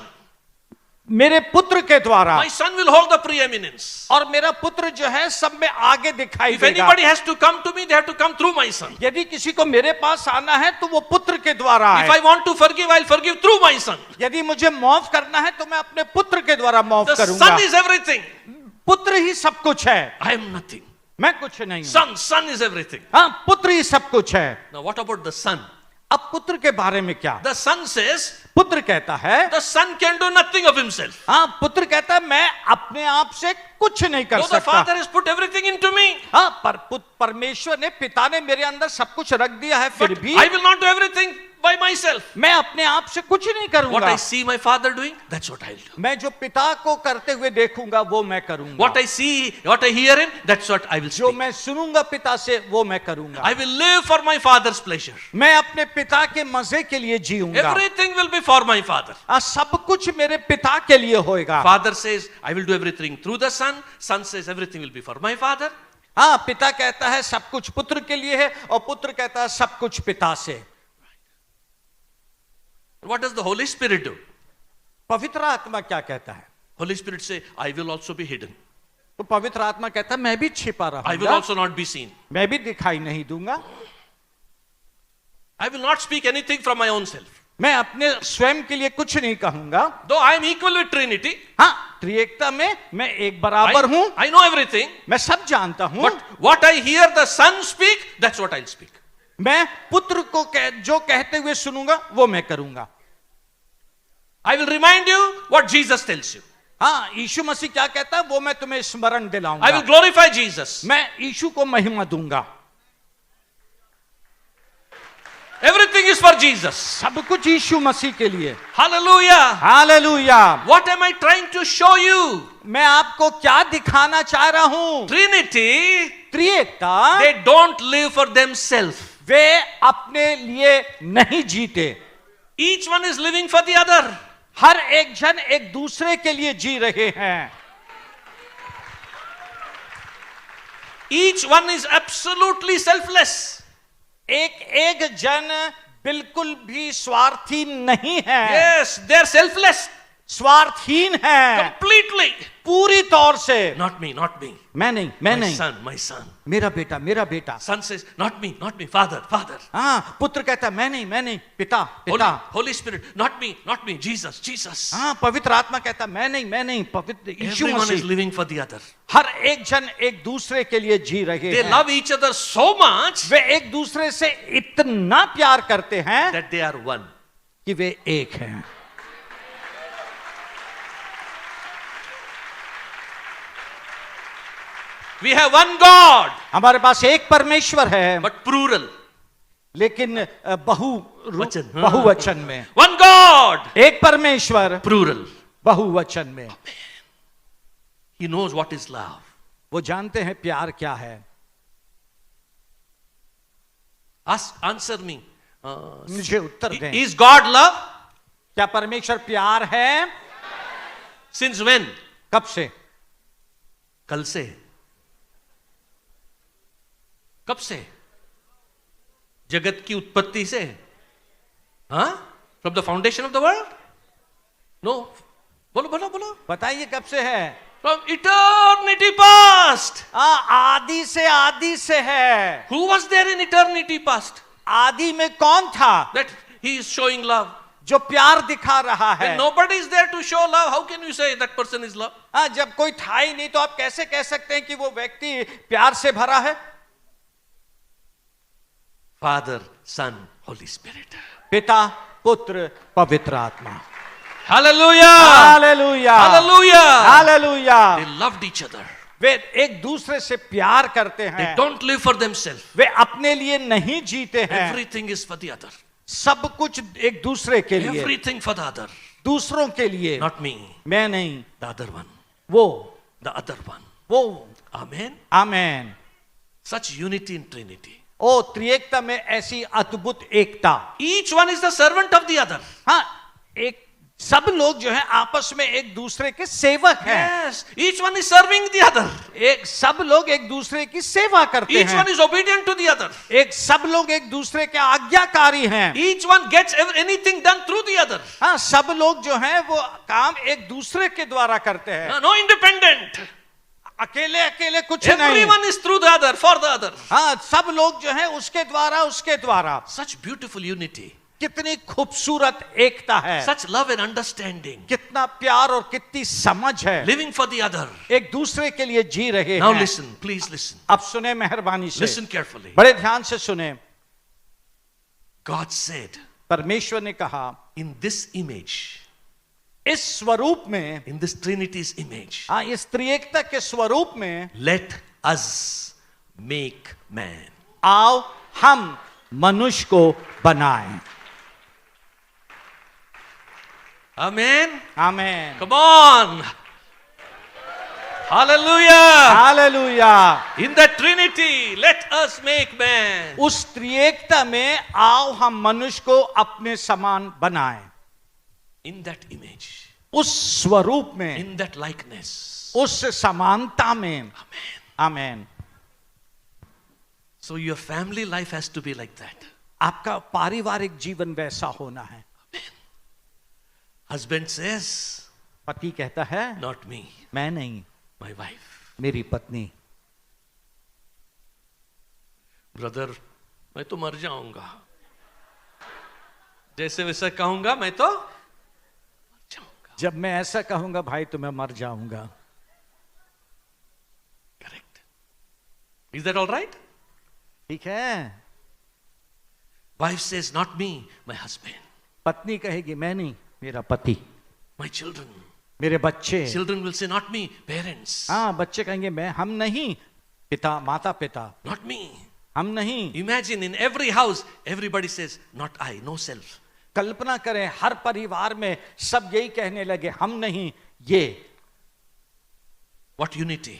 मेरे पुत्र के द्वारा. My Son will hold the preeminence. और मेरा पुत्र जो है सब में आगे दिखाई If देगा. anybody has to come to me, they have to come through my Son. यदि किसी को मेरे पास आना है तो वो पुत्र के द्वारा If है. I want to forgive, I'll forgive through my Son. यदि मुझे माफ करना है तो मैं अपने पुत्र के द्वारा माफ The करूंगा. Son is everything. पुत्र ही सब कुछ है. I am nothing. मैं कुछ नहीं हूं. Son is everything. हाँ, पुत्र ही सब कुछ है. Now what about the Son? अब पुत्र के बारे में क्या? The Son says, पुत्र कहता है, the Son can do nothing of himself. हाँ, पुत्र कहता है मैं अपने आप से कुछ नहीं कर Though the सकता. Father has put everything into me, हाँ, परमेश्वर ने, पिता ने मेरे अंदर सब कुछ रख दिया है, फिर but भी I will not do everything by myself. मैं अपने आप से कुछ नहीं What करूंगा. I see my Father doing, that's what I'll do. मैं जो पिता को करते हुए देखूंगा वो मैं करूंगा. What I see, what I hear him, that's what I will जो speak. मैं सुनूंगा पिता से वो मैं करूंगा. I will live for my Father's pleasure. मैं अपने पिता के मजे के लिए जीऊंगा. Everything will be for my Father. सब कुछ मेरे पिता के लिए होएगा. Father says, I will do everything through the Son. Son says, everything will be for my Father. हाँ, पिता कहता है सब कुछ पुत्र के लिए है और पुत्र कहता है सब कुछ पिता से। What does the Holy Spirit do? पवित्र आत्मा क्या कहता है? Holy Spirit say, I will also be hidden. तो पवित्र आत्मा कहता है मैं भी छिपा I will रहूंगा, also not be seen. मैं भी दिखाई नहीं दूंगा, I will not speak anything from my own self. मैं अपने स्वयं के लिए कुछ नहीं कहूंगा। Though I am equal with Trinity, हाँ, त्रिएकता में मैं एक बराबर हूं, I know everything. मैं सब जानता हूं, But what I hear the Son speak, that's what I'll speak. मैं पुत्र को जो कहते हुए सुनूंगा वो मैं करूंगा। I will remind you what Jesus tells you. हाँ, यीशु मसीह क्या कहता है वो मैं तुम्हें स्मरण दिलाऊंगा। I will glorify Jesus. मैं यीशु को महिमा दूंगा। Everything is for Jesus. सब कुछ यीशु मसीह के लिए। Hallelujah. Hallelujah. What am I trying to show you? मैं आपको क्या दिखाना चाह रहा हूं? Trinity, त्रिएकता, they don't live for themselves. वे अपने लिए नहीं जीते, Each one is living for the other. हर एक जन एक दूसरे के लिए जी रहे हैं। Each one is absolutely selfless. एक एक जन बिल्कुल भी स्वार्थी नहीं है। Yes, they are selfless. स्वार्थहीन है Completely. पूरी तौर से। Not me, not me. मैं नहीं, मैं My नहीं, son, my son. मेरा बेटा, मेरा बेटा। Son says, not me, not me. Father, father. हाँ, पुत्र कहता है मैं नहीं, मैं नहीं, पिता, पिता। Holy Spirit, not me, not me. Jesus, Jesus. हाँ, पवित्र आत्मा कहता है मैं नहीं, मैं नहीं, पवित्र यीशु Everyone is Masih. living for the other. हर एक जन एक दूसरे के लिए जी रहे They हैं। love each other so much वे एक दूसरे से इतना प्यार करते हैं that they are one. कि वे एक हैं। We have one God, हमारे पास एक परमेश्वर है, but plural. लेकिन वचन, हाँ। बहुवचन में। One God, एक परमेश्वर plural. बहुवचन में। He knows what is love. वो जानते हैं प्यार क्या है। Answer me. मुझे उत्तर दें। Is God love? क्या परमेश्वर प्यार है? Since when? कब से? कल से। कब से? जगत की उत्पत्ति से? हाँ? From the foundation of the world? No. बोलो बोलो बोलो। बताइए कब से है? From eternity past. आदि से है। Who was there in eternity past? आदि में कौन था That he is showing love. जो प्यार दिखा रहा है? When nobody is there to show love, how can you say that person is love? जब कोई था ही नहीं तो आप कैसे कह सकते हैं कि वो व्यक्ति प्यार से भरा है? Father, Son, Holy Spirit. पिता, पुत्र, पवित्र आत्मा। Hallelujah. Hallelujah, Hallelujah. Hallelujah. They loved each other. वे एक दूसरे से प्यार करते They हैं। don't live for themselves. वे अपने लिए नहीं जीते हैं। Everything is for the other. सब कुछ एक दूसरे के लिए, Everything for the other. दूसरों के लिए। Not me. मैं नहीं, The other one. वो The other one. वो Amen. Amen. Such unity in Trinity. ओ त्रिएकता में ऐसी अद्भुत एकता। Each one is the servant of the other. हाँ, एक सब लोग जो है आपस में एक दूसरे के सेवक हैं। Yes. Each one is serving the other. एक सब लोग एक दूसरे की सेवा करते Each हैं। one is obedient to the other. एक सब लोग एक दूसरे के आज्ञाकारी हैं। Each one gets anything done through the other. हाँ, सब लोग जो हैं वो काम एक दूसरे के द्वारा करते हैं। No independent. अकेले अकेले कुछ नहीं। Everyone is through the other, for the other. हाँ, सब लोग जो है उसके द्वारा उसके द्वारा। Such beautiful unity. कितनी खूबसूरत एकता है, Such love and understanding. कितना प्यार और कितनी समझ है। Living for the other. एक दूसरे के लिए जी रहे Now हैं। listen, please listen. अब सुने मेहरबानी से, Listen carefully. बड़े ध्यान से सुने। God said, परमेश्वर ने कहा, in this image, इस स्वरूप में, in this Trinity's image, हाँ, इस त्रिएकता के स्वरूप में, let us make man. आओ हम मनुष्य को बनाएं। Amen. Amen. Come on. Hallelujah. Hallelujah. In the Trinity, let us make man. उस त्रिएकता में आओ हम मनुष्य को अपने समान बनाएं। In that image, उस स्वरूप में, in that likeness. उस समानता में। Amen. Amen. So your family life has to be like that. आपका पारिवारिक जीवन वैसा होना है। Husband says, पति कहता है not me, मैं नहीं, my wife. मेरी पत्नी। Brother, मैं तो मर जाऊंगा, जैसे वैसा कहूंगा मैं तो मर जाऊंगा। जब मैं ऐसा कहूंगा भाई तो मैं मर जाऊंगा। Correct. Is that all right? ठीक है। Wife says, not me, my husband. पत्नी कहेगी मैं नहीं, मेरा पति, My children. मेरे बच्चे। Children will say, not me, parents. हाँ, बच्चे कहेंगे मैं, हम नहीं, पिता, माता पिता, Not me. हम नहीं। Imagine in every house, everybody says, not I, no self. कल्पना करें हर परिवार में सब यही कहने लगे हम नहीं, ये। What unity,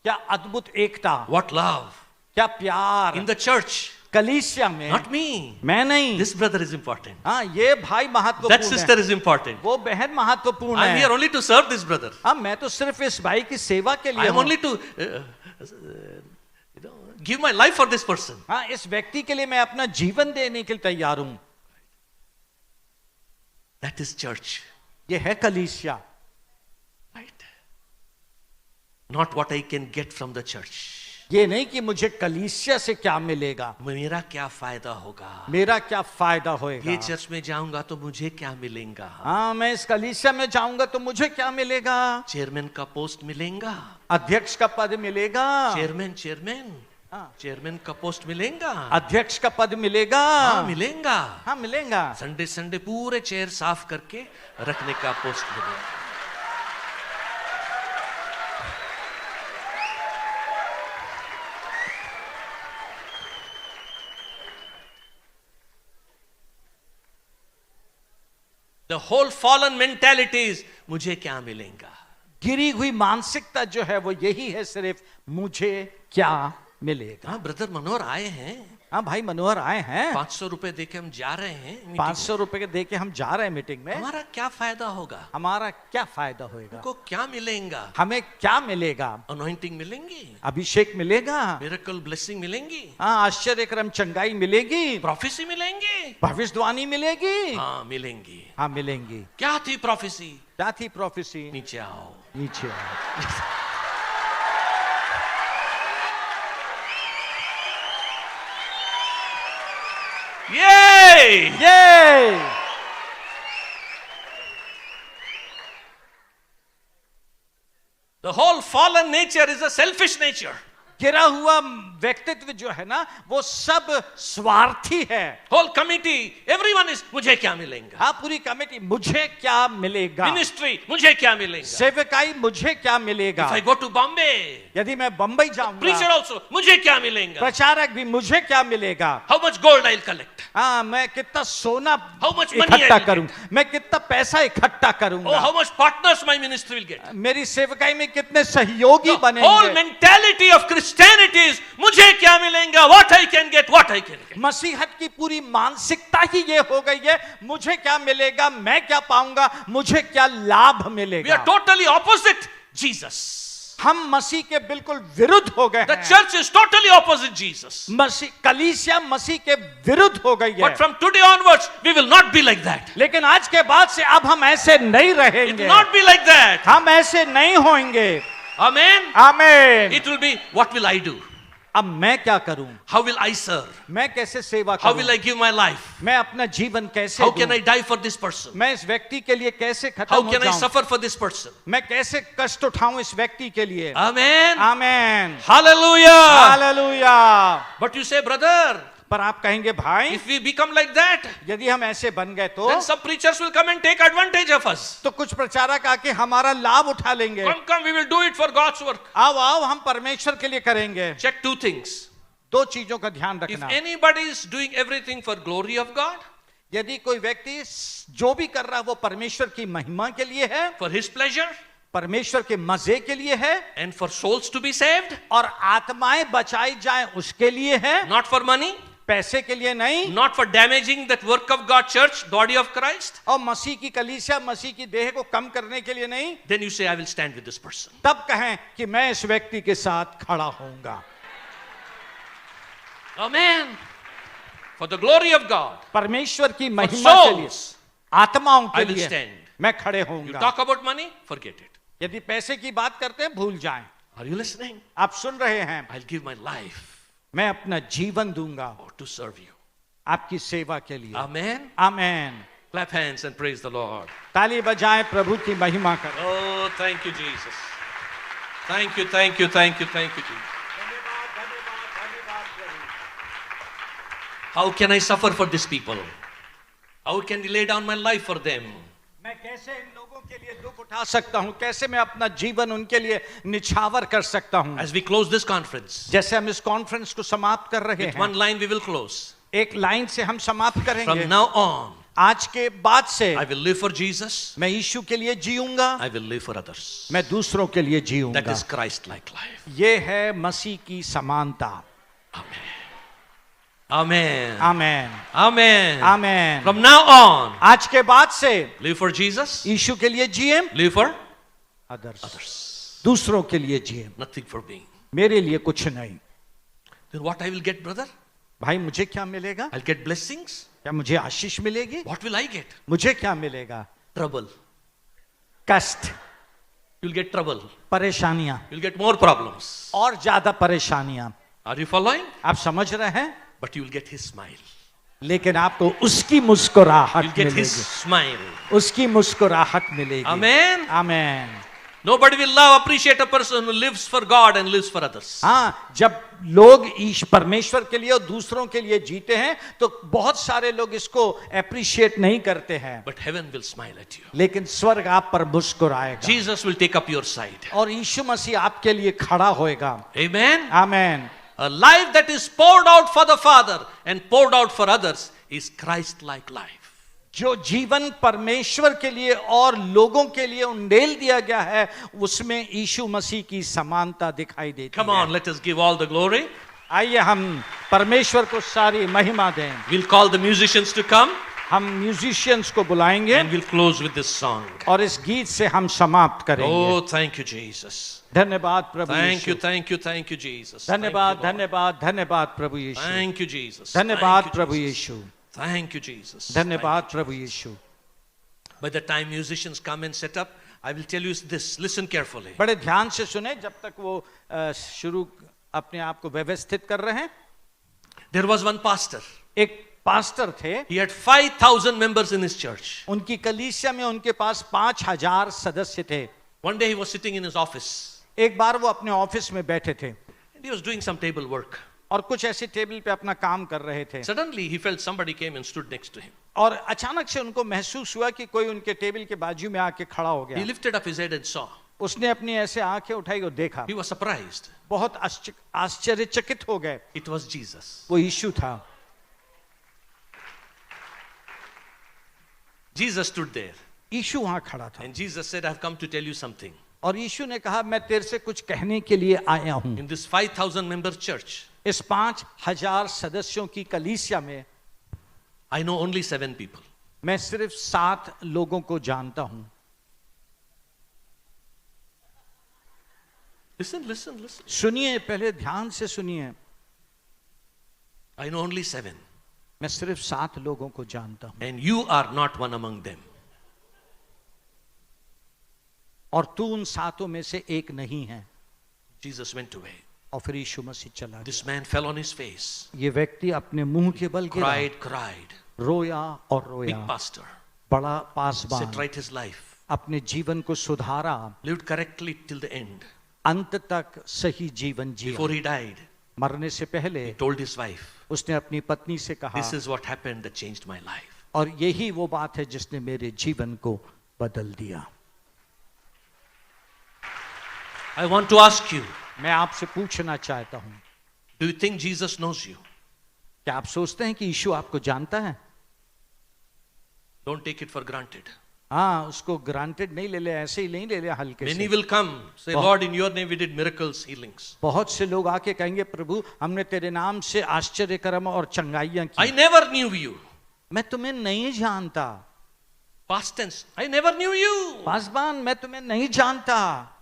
क्या अद्भुत एकता, what love. क्या प्यार। In the church, कलीसिया में not me. मैं नहीं, This brother is important. हाँ ये भाई That महत्वपूर्ण sister है, is important. वो बहन महत्वपूर्ण I'm here है। only to serve this brother. हाँ मैं तो सिर्फ इस भाई की सेवा के लिए I'm हूँ। only to give my life for this person. हाँ इस व्यक्ति के लिए मैं अपना जीवन देने के लिए तैयार हूँ। That is church. ये है कलीसिया। Right? Not what I can get from the church. ये नहीं कि मुझे कलीसिया से क्या मिलेगा, मेरा क्या फायदा होगा, मेरा क्या फायदा होएगा। ये चर्च में जाऊंगा तो मुझे क्या मिलेगा, हाँ मैं इस कलीसिया में जाऊंगा तो मुझे क्या मिलेगा। चेयरमैन का पोस्ट मिलेगा, अध्यक्ष का पद मिलेगा, चेयरमैन का पोस्ट मिलेगा, अध्यक्ष का पद मिलेगा। हाँ मिलेगा। हाँ मिलेगा। संडे संडे पूरे चेयर साफ करके रखने का पोस्ट मिलेगा। The whole fallen mentalities, मुझे क्या मिलेगा। गिरी हुई मानसिकता जो है वो यही है, सिर्फ मुझे क्या मिलेगा। हाँ ब्रदर मनोहर आए हैं, हाँ भाई मनोहर आए हैं, 500 रुपए देके हम जा रहे हैं meeting 500 रुपए के दे के हम जा रहे हैं मीटिंग में। में। हमारा क्या फायदा होगा, हमारा क्या फायदा होएगा, हमको क्या मिलेगा, हमें क्या मिलेगा। अनॉइंटिंग मिलेंगी, अभिषेक मिलेगा, मिरेकल ब्लेसिंग मिलेंगी, हाँ आश्चर्यक्रम चंगाई मिलेगी, प्रोफेसी मिलेंगी, भविष्यवाणी मिलेगी। हाँ मिलेंगी। हाँ मिलेंगी। क्या थी प्रोफेसी, क्या थी प्रोफेसी। नीचे आओ, नीचे आओ। Yay! ये The whole fallen nature is a selfish nature. गिरा हुआ व्यक्तित्व जो है ना वो सब स्वार्थी है। Whole committee, everyone is मुझे क्या मिलेगा, हाँ पूरी कमेटी मुझे क्या मिलेगा, मिनिस्ट्री मुझे क्या मिलेगा, सेवकाई मुझे क्या मिलेगा। If I go to Bombay, यदि मैं बंबई जाऊंगा, preacher also मुझे क्या मिलेगा, प्रचारक भी मुझे क्या मिलेगा। how much gold I'll collect, हाँ मैं कितना सोना how much money I इकट्ठा will करूं, get, मैं कितना पैसा इकट्ठा oh करूंगा, how much partners my ministry will get. मेरी सेवकाई में कितने सहयोगी The whole बनेंगे। mentality of Christianity is मुझे क्या मिलेगा, what I can get, what I can get. मसीहत की पूरी मानसिकता ही ये हो गई है, मुझे क्या मिलेगा, मैं क्या पाऊंगा, मुझे क्या लाभ We मिलेगा। are totally opposite Jesus. हम मसीह के बिल्कुल विरुद्ध हो गए The हैं। church is totally opposite Jesus. मसीह कलीसिया मसीह के विरुद्ध हो गई है। But from today onwards, we will not be like that. लेकिन आज के बाद से अब हम ऐसे नहीं It will रहेंगे, not be like that. हम ऐसे नहीं होंगे। Amen. आमीन। It will be, what will I do? अब मैं क्या करूं, How will I serve? मैं कैसे सेवा How will I करूं, give my life? मैं अपना जीवन कैसे How can दूं? I die for this person? मैं इस व्यक्ति के लिए कैसे खत्म How हो can I जाऊं, suffer for this person? मैं कैसे कष्ट उठाऊं इस व्यक्ति के लिए। Amen. आमीन। Hallelujah. Hallelujah. But you say, brother, पर आप कहेंगे भाई if we become like that, यदि हम ऐसे बन गए तो then some preachers will come and take advantage of us. तो कुछ प्रचारक आके हमारा लाभ उठा लेंगे। Come, we will do it for God's work. आओ आओ हम परमेश्वर के लिए करेंगे। Check two things. दो चीजों का ध्यान If रखना। anybody is doing everything for glory of God, यदि कोई व्यक्ति जो भी कर रहा है वो परमेश्वर की महिमा के लिए है, for his pleasure, परमेश्वर के मजे के लिए है, and for souls to be saved, और आत्माएं बचाई जाएं उसके लिए है, not for money, पैसे के लिए नहीं, not for damaging that work of God church, body of Christ, और मसीह की कलीसिया मसीह की देह को कम करने के लिए नहीं, then you say, I will stand with this person. तब कहें कि मैं इस व्यक्ति के साथ खड़ा होऊंगा। Amen. For the glory of God, परमेश्वर की for महिमा के लिए, souls, आत्माओं के I will लिए stand. मैं खड़े You होऊंगा। talk about money, forget it. यदि पैसे की बात करते हैं भूल जाएं। Are you listening? आप सुन रहे हैं? I'll give my life मैं अपना जीवन दूंगा to serve you. आपकी सेवा के लिए। Amen. Amen. Clap hands and praise the Lord. ताली बजाएं, प्रभु की महिमा करें। Oh, thank you, Jesus. Thank you, thank you, thank you, thank you, Jesus. How can I suffer for these people? How can I lay down my life for them? मैं कैसे इन लोगों के लिए दुख उठा सकता हूं? कैसे मैं अपना जीवन उनके लिए निछावर कर सकता हूं? As we close this conference, जैसे हम इस कॉन्फ्रेंस को समाप्त कर रहे with हैं, one line we will close. एक लाइन से हम समाप्त करेंगे। From now on, आज के बाद से I will live for Jesus. मैं यीशु के लिए जीऊंगा, I will live for others. मैं दूसरों के लिए That जीऊंगा। is Christ-like life. ये है मसीह की समानता। Amen. Amen, Amen. Amen. From now on, आज के बाद से live for Jesus. यीशु के लिए जिए, Live for अदर्स, others. दूसरों के लिए जिए, Nothing for me. मेरे लिए कुछ नहीं। Then what I will get, brother? भाई मुझे क्या मिलेगा? I'll get blessings. क्या मुझे आशीष मिलेगी? What will I get? मुझे क्या मिलेगा? Trouble. कष्ट, You'll get trouble. परेशानियां, You'll get more problems. और ज्यादा परेशानियां। Are you following? आप समझ रहे हैं? But you will get his smile. लेकिन आपको उसकी मुस्कुराहट You'll get his मिलेगी, smile. उसकी मुस्कुराहट मिलेगी। Amen. Amen. Nobody will love, appreciate a person who lives for God and lives for others. हाँ, जब लोग परमेश्वर के लिए और दूसरों के लिए जीते हैं तो बहुत सारे लोग इसको अप्रिशिएट नहीं करते हैं, But heaven will smile at you. लेकिन स्वर्ग आप पर मुस्कुराएगा Jesus will take up your side. और यीशु मसीह आपके लिए खड़ा होएगा। Amen. Amen. A life that is poured out for the Father and poured out for others is Christ-like life. जो जीवन परमेश्वर के लिए और लोगों के लिए उंडेल दिया गया है, उसमें यीशु मसीह की समानता दिखाई देती Come है। on, let us give all the glory. आइए हम परमेश्वर को सारी महिमा दें। We'll call the musicians to come हम म्यूजिशियंस को बुलाएंगे and we'll close with this song. और इस गीत से हम समाप्त करेंगे। Oh, thank you, Jesus. धन्यवाद प्रभु Thank you, Yeshu. thank you, thank you, Jesus. धन्यवाद, Thank you, Lord. धन्यवाद, धन्यवाद प्रभु यीशु। Thank you, Jesus. धन्यवाद Thank you, Prabhu Jesus. Yeshu. Thank you, Jesus. धन्यवाद Thank you, Prabhu Jesus. Yeshu. By the time musicians come and set up, I will tell you this. Listen carefully. बड़े ध्यान से सुने जब तक वो शुरू अपने आप को व्यवस्थित कर रहे हैं। There was one pastor. एक पास्टर थे, He had 5,000 members in his church. उनकी कलीसिया में उनके पास 5,000 सदस्य थे। One day he was sitting in his office एक बार वो अपने ऑफिस में बैठे थे and he was doing some table work. और कुछ ऐसे टेबल पे अपना काम कर रहे थे Suddenly he felt somebody came and stood next to him. और अचानक से उनको महसूस हुआ कि कोई उनके टेबल के बाजू में आके खड़ा हो He गया। lifted up his head and saw. उसने अपनी ऐसे आंखें उठाई और देखा, He was surprised. बहुत आश्चर्यचकित हो गए। It was Jesus. वो यीशु था। Jesus stood there यीशु वहां खड़ा था and Jesus said, I have come to tell you something. और यीशु ने कहा, मैं तेरे से कुछ कहने के लिए आया हूं। In this 5,000 member church, इस 5,000 सदस्यों की कलीसिया में I know only 7 people. मैं सिर्फ 7 लोगों को जानता हूं। Listen, listen, listen. सुनिए, पहले ध्यान से सुनिए। I know only 7. मैं सिर्फ 7 लोगों को जानता हूं And you are not one among them. और तू उन 7 में से एक नहीं है। Jesus went away. और फिर यीशु मसीह चला This गया। man fell on his face, ये व्यक्ति अपने मुंह के बल गिरा, cried. रोया और Big रोया। pastor. बड़ा Set पासबान, right his life. अपने जीवन को सुधारा, Lived correctly till the end. अंत तक सही जीवन Before जिया। he died, मरने से पहले he told his wife, उसने अपनी पत्नी से कहा, this is what happened that changed my life. और यही वो बात है जिसने मेरे जीवन को बदल दिया। I want to ask you, मैं आपसे पूछना चाहता हूं, do you think Jesus knows you? क्या आप सोचते हैं कि यीशु आपको जानता है? Don't take it for granted. हाँ, उसको ग्रांटेड नहीं ले ले, ऐसे ही नहीं ले ले हल्के Many से। will come, say, Lord, in your name we did miracles, healings. बहुत से लोग आके कहेंगे, प्रभु हमने तेरे नाम से आश्चर्य कर्म और चंगाइयां I की। never knew you. मैं तुम्हें नहीं जानता। Past tense, I never knew you. पासबान, मैं तुम्हें नहीं जानता।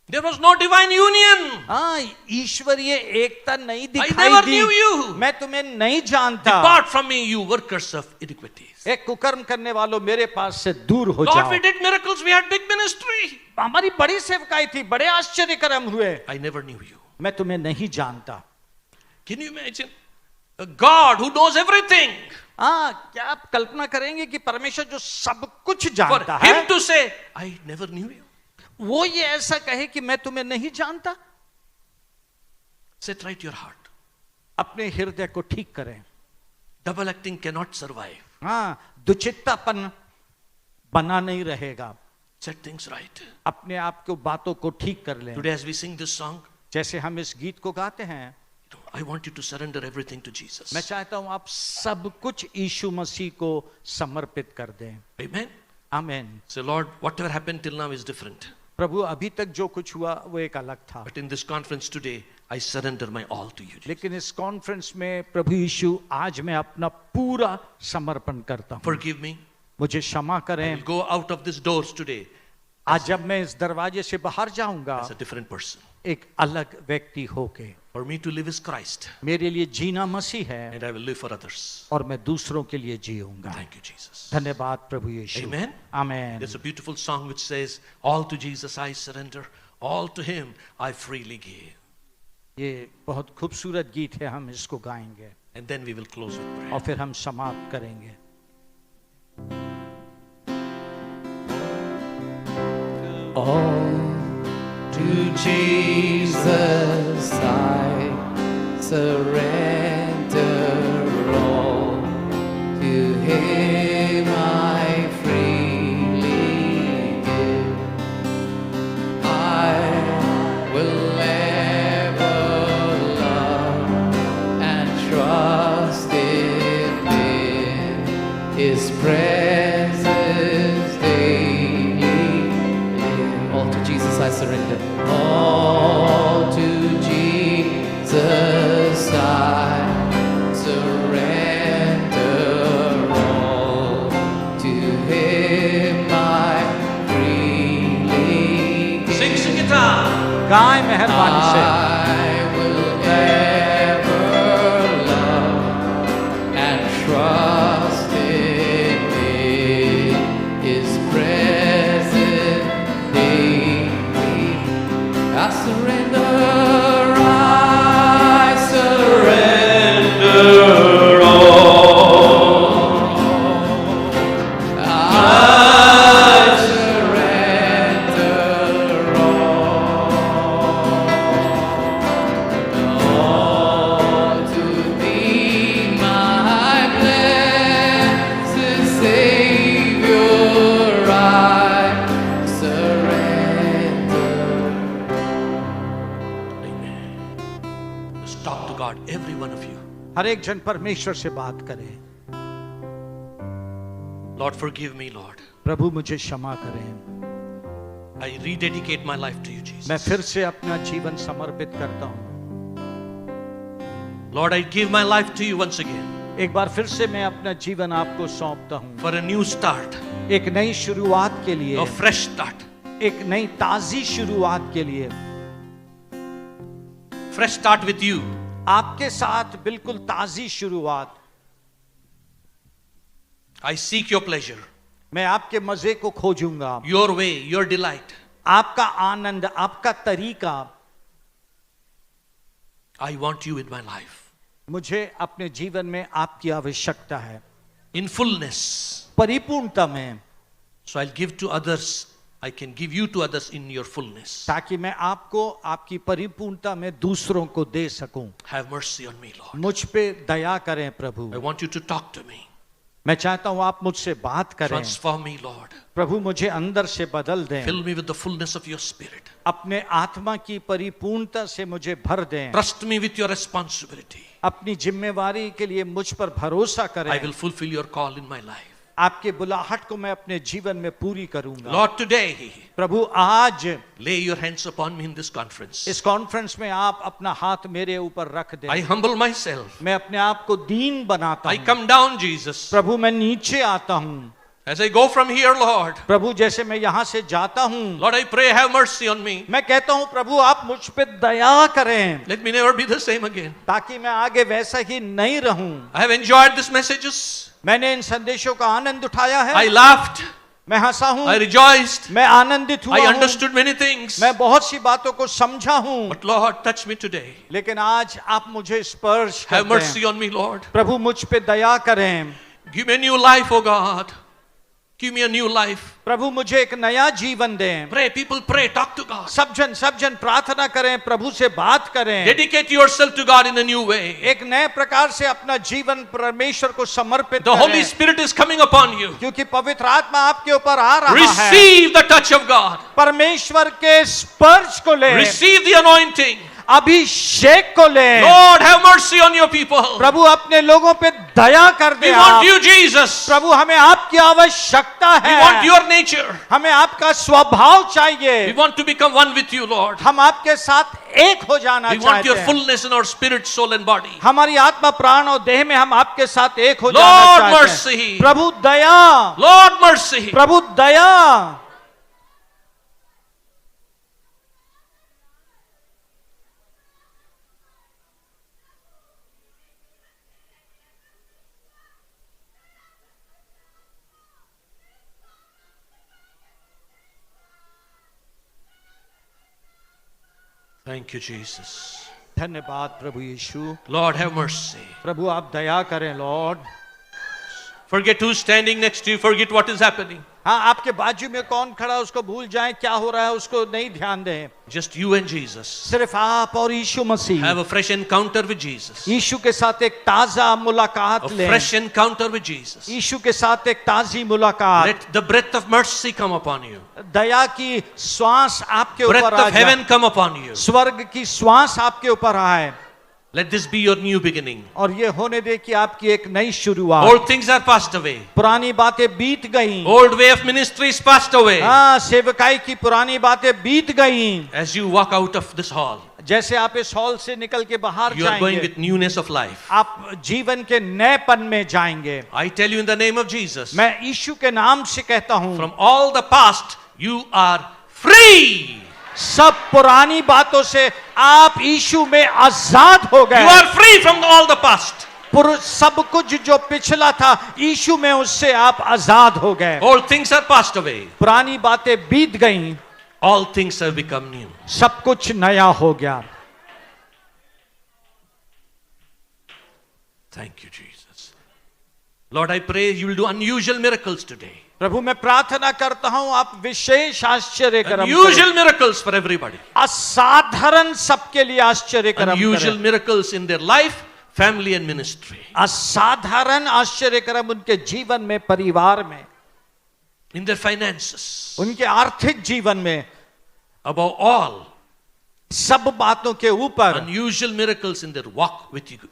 There was no divine union. हाँ, ईश्वरीय एकता नहीं I दिखाई never दी। knew you. मैं तुम्हें नहीं जानता। Depart from me, you workers of iniquities. एक कुकर्म करने वालों, मेरे पास से दूर हो Lord, जाओ। we did miracles. We had big ministry. हमारी बड़ी सेवकाई थी, बड़े आश्चर्य कर्म हुए। I never knew you. मैं तुम्हें नहीं जानता। Can you imagine? A God who knows everything. हाँ, क्या आप कल्पना करेंगे कि परमेश्वर जो सब कुछ For जानता him है, to say, I never knew you. वो ये ऐसा कहे कि मैं तुम्हें नहीं जानता? Set right your heart. अपने हृदय को ठीक करें। Double acting cannot survive. हाँ, दुचित्तापन बना नहीं रहेगा। Set things right. अपने आप को, बातों को ठीक कर लें। Today as we sing this song, जैसे हम इस गीत को गाते हैं, I want you to surrender everything to Jesus. मैं चाहता हूं आप सब कुछ यीशु मसीह को समर्पित कर दें। Amen. आमीन। Say, Lord, whatever happened till now is different. प्रभु, अभी तक जो कुछ हुआ वो एक अलग था, But in this conference today, I surrender my all to you. Jesus. लेकिन इस कॉन्फ्रेंस में प्रभु यीशु, आज मैं अपना पूरा समर्पण करता हूं। Forgive me. मुझे क्षमा I करें। will go out of this doors today आज जब मैं इस दरवाजे से बाहर जाऊंगा, as a different person. एक अलग व्यक्ति होके। For me to live is Christ, मेरे लिए जीना मसीह है and I will live for others. और मैं दूसरों के लिए जीऊंगा। Thank you, Jesus. धन्यवाद प्रभु यीशु। Amen. आमीन। There's a beautiful song which says, all to Jesus I surrender, all to him I freely give. ये बहुत खूबसूरत गीत है, हम इसको गाएंगे And then we will close with prayer. और फिर हम समाप्त करेंगे। All to Jesus I surrender, all to him I freely give. I will ever love and trust in his presence daily live. All to Jesus I surrender. All to Jesus I surrender. All to him I freely give. Sing guitar. गाएं मेहरबानी से। I will ever love and trust in his presence daily. I surrender, all. I surrender all to thee, my blessed Savior. I surrender. Amen. Just talk to God, every one of you. हर एक जन परमेश्वर से बात करें। Lord, forgive me, Lord. प्रभु मुझे क्षमा करें। I rededicate my life to you, मैं Jesus. फिर से अपना जीवन समर्पित करता हूँ। Lord, I give my life to you once again एक बार फिर से मैं अपना जीवन आपको सौंपता हूँ, for a new start, एक नई शुरुआत के लिए, a fresh start. एक नई ताजी शुरुआत के लिए। Fresh start with you. आपके साथ बिल्कुल ताजी शुरुआत। I seek your pleasure, मैं आपके मजे को खोजूंगा, your way, your delight. आपका आनंद, आपका तरीका। I want you in my life. मुझे अपने जीवन में आपकी आवश्यकता है, In fullness. परिपूर्णता में, So I'll give to others. I can give you to others in your fullness. ताकि मैं आपको आपकी परिपूर्णता में दूसरों को दे सकूं। Have mercy on me, Lord. मुझ पे दया करें प्रभु। I want you to talk to me. मैं चाहता हूं आप मुझसे बात करें। Transform me, Lord. प्रभु मुझे अंदर से बदल दें, Fill me with the fullness of your spirit. अपने आत्मा की परिपूर्णता से मुझे भर दें। Trust me with your responsibility. अपनी जिम्मेवारी के लिए मुझ पर भरोसा I करें। will fulfill your call in my life. आपके बुलाहट को मैं अपने जीवन में पूरी करूंगा। Lord, today, प्रभु आज lay your hands upon me in this conference. इस कॉन्फ्रेंस में आप अपना हाथ मेरे ऊपर रख दें। I humble myself. मैं अपने आप को दीन बनाता I हूं। come down, Jesus, प्रभु मैं नीचे आता हूं As I go from here, Lord, प्रभु जैसे मैं यहाँ से जाता हूँ, Lord, I pray, have mercy on me. मैं कहता हूँ प्रभु आप मुझ पे दया करें, Let me never be the same again. ताकि मैं आगे वैसा ही नहीं रहूं। I have enjoyed these messages. मैंने इन संदेशों का आनंद उठाया है, I laughed. मैं हंसा हूँ, I rejoiced. मैं आनंदित हुआ I हूँ, understood many things. मैं बहुत सी बातों को समझा हूँ, But Lord, touch me today. लेकिन आज आप मुझे स्पर्श Have करते mercy हैं। on me, Lord. प्रभु मुझ पे दया करें, Give me a new life, oh God. Give me a new life. प्रभु मुझे एक नया जीवन दें। Pray, people pray, talk to God. सब जन प्रार्थना करें, प्रभु से बात करें, Dedicate yourself to God in a new way. एक नए प्रकार से अपना जीवन परमेश्वर को समर्पित The Holy करें, Spirit is coming upon you. क्योंकि पवित्र आत्मा आपके ऊपर आ रहा है। Receive the touch of God. परमेश्वर के स्पर्श को लें, Receive the anointing. अभिषेक को लें। Lord, have mercy on your people. प्रभु अपने लोगों पे दया कर दे We आप। want you, Jesus. प्रभु हमें आपकी आवश्यकता We है, want your nature. हमें आपका स्वभाव We चाहिए, want to become one with you, Lord. हम आपके साथ एक हो जाना We want your चाहते हैं। fullness in our spirit, soul, and body. हमारी आत्मा प्राण और देह में हम आपके साथ एक हो Lord, जाना चाहते mercy. हैं। प्रभु दया, Lord, mercy. Prabhu Daya. Thank you, Jesus. धन्यवाद प्रभु यीशु। Lord, have mercy. प्रभु आप दया करें Lord. Forget who's standing next to you. Forget what is happening. हाँ, आपके बाजू में कौन खड़ा है उसको भूल जाएं, क्या हो रहा है उसको नहीं ध्यान दें। Just you and Jesus. सिर्फ आप और यीशु मसीह। Have a fresh encounter with Jesus. यीशु के साथ एक ताजा मुलाकात A लें। fresh encounter with Jesus. यीशु के साथ एक ताजी मुलाकात। Let the breath of mercy come upon you. दया की श्वास आपके Breath ऊपर आ of heaven जाए, come upon you. स्वर्ग की श्वास आपके ऊपर आए, Let this be your new beginning. और ये होने दे कि आपकी एक नई शुरुआत। Old things are passed away. पुरानी बातें बीत गईं। Old way of ministry is passed away. हाँ, सेवकाई की पुरानी बातें बीत गईं। As you walk out of this hall, जैसे आप इस हॉल से निकल के बाहर you are going जाएंगे, with newness of life. आप जीवन के नएपन में जाएंगे। I tell you in the name of Jesus, मैं यीशु के नाम से कहता हूँ, from all the past, you are free. सब पुरानी बातों से आप यीशु में आजाद हो You गए। are free from all the past. सब कुछ जो पिछला था यीशु में, उससे आप आजाद हो गए। All things are passed away. पुरानी बातें बीत गईं, All things have become new. सब कुछ नया हो गया। Thank you, Jesus. Lord, I pray you will do unusual miracles today. प्रभु मैं प्रार्थना करता हूं आप विशेष आश्चर्य कर्म करें। Unusual miracles for everybody. असाधारण सबके लिए आश्चर्य कर्म Unusual करें। miracles in their life, family, and ministry. असाधारण आश्चर्य कर्म उनके जीवन में, परिवार में, In their finances. उनके आर्थिक जीवन में, Above all, सब बातों के ऊपर unusual miracles in their walk with you.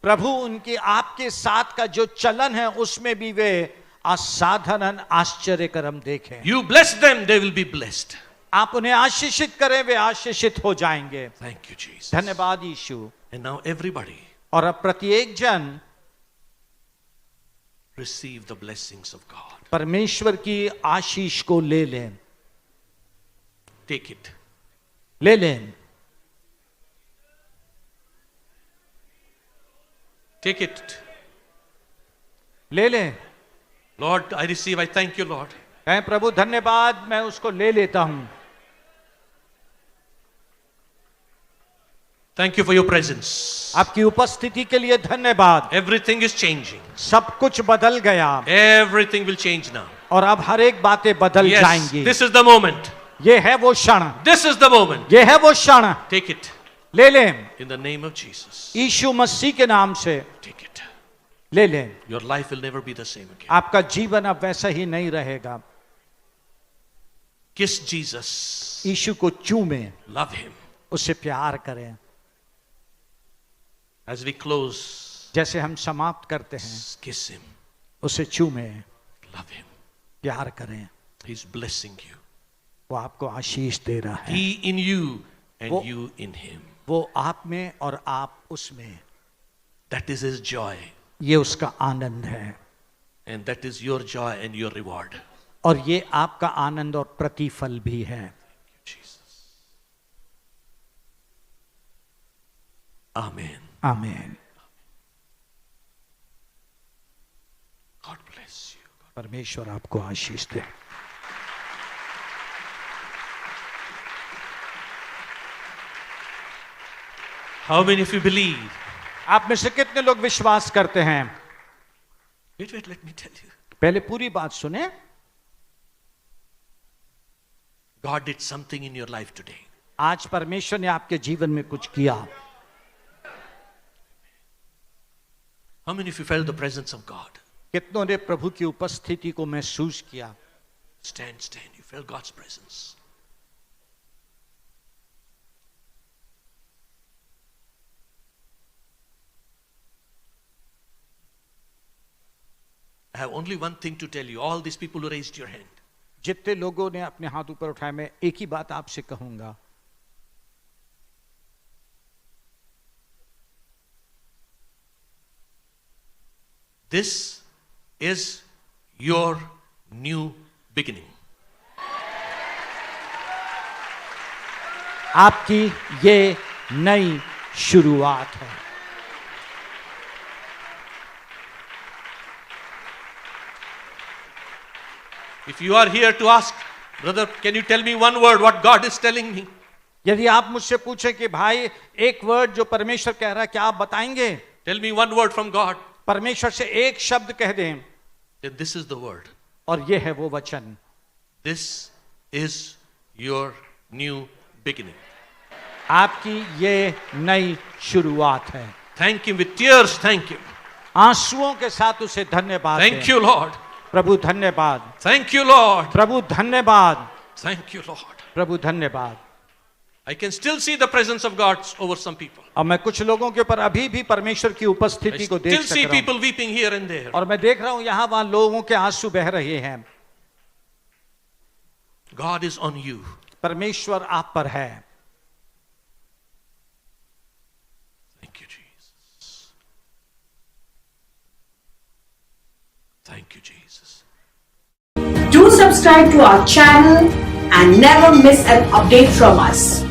प्रभु उनकी आपके साथ का जो चलन है उसमें भी वे असाधारण आश्चर्य कर्म देखें। You bless them, they will be blessed. आप उन्हें आशीषित करें, वे आशीषित हो जाएंगे। Thank you, Jesus. धन्यवाद यीशु। And now everybody और अब प्रत्येक जन receive the blessings of God. परमेश्वर की आशीष को ले लें, Take it. ले लें, Take it. ले लें। Lord, I receive. I thank you, Lord. कहें प्रभु धन्यवाद, मैं उसको ले लेता हूं। Thank you for your presence. आपकी उपस्थिति के लिए धन्यवाद। Everything is changing. सब कुछ बदल गया Everything will change now. और अब हर एक बातें बदल Yes, जाएंगी। this is the moment. ये है वो क्षण, This is the moment. ये है वो क्षण। Take it ले लें in the name of Jesus. यीशु मसीह के नाम से, Take it. ले लें। Your life will never be the same again. आपका जीवन अब वैसा ही नहीं रहेगा। Kiss Jesus. यीशु को चूमें, Love him. उससे प्यार करें। As we close, जैसे हम समाप्त करते हैं, kiss him. उसे चूमें, Love him. प्यार करें। He's blessing you. वो आपको आशीष दे रहा है। He in you and वो- you in him. वो आप में और आप उसमें, That is his joy. ये उसका आनंद है। And that is your joy and your reward. और ये आपका आनंद और प्रतिफल भी है। Jesus. Amen. आमीन। God bless you. परमेश्वर आपको आशीष दे। How many of you believe? आप में से कितने लोग विश्वास करते हैं? Wait, let me tell you. पहले पूरी बात सुने। God did something in your life today. आज परमेश्वर ने आपके जीवन में कुछ किया। How many of you felt the presence of God? कितनों ने प्रभु की उपस्थिति को महसूस किया? Stand. You felt God's presence. I have only one thing to tell you, all these people who raised your hand. जितने लोगों ने अपने हाथ ऊपर उठाए, मैं एक ही बात आपसे कहूंगा, This is your new beginning. आपकी ये नई शुरुआत है। If you are here to ask, brother, can you tell me one word what God is telling me? यदि आप मुझसे पूछे कि भाई एक वर्ड जो परमेश्वर कह रहा है, क्या आप बताएंगे? Tell me one word from God. परमेश्वर से एक शब्द कह दें, Then this is the word. और ये है वो वचन, This is your new beginning. आपकी ये नई शुरुआत है। Thank Him with tears. Thank Him. आंसुओं के साथ उसे धन्यवाद दें। Thank you, Lord. प्रभु धन्यवाद, Thank you, Lord. प्रभु धन्यवाद, Thank you, Lord. प्रभु धन्यवाद। I can still see the presence of God over some people. और मैं कुछ लोगों के ऊपर अभी भी परमेश्वर की I उपस्थिति को देख still see सक रहा हूं, people weeping here and there. और मैं देख रहा हूं यहाँ वहां लोगों के आंसू बह रहे हैं। God is on you. परमेश्वर आप पर है। Thank you, Jesus. Thank you, Jesus. Do subscribe to our channel and never miss an update from us.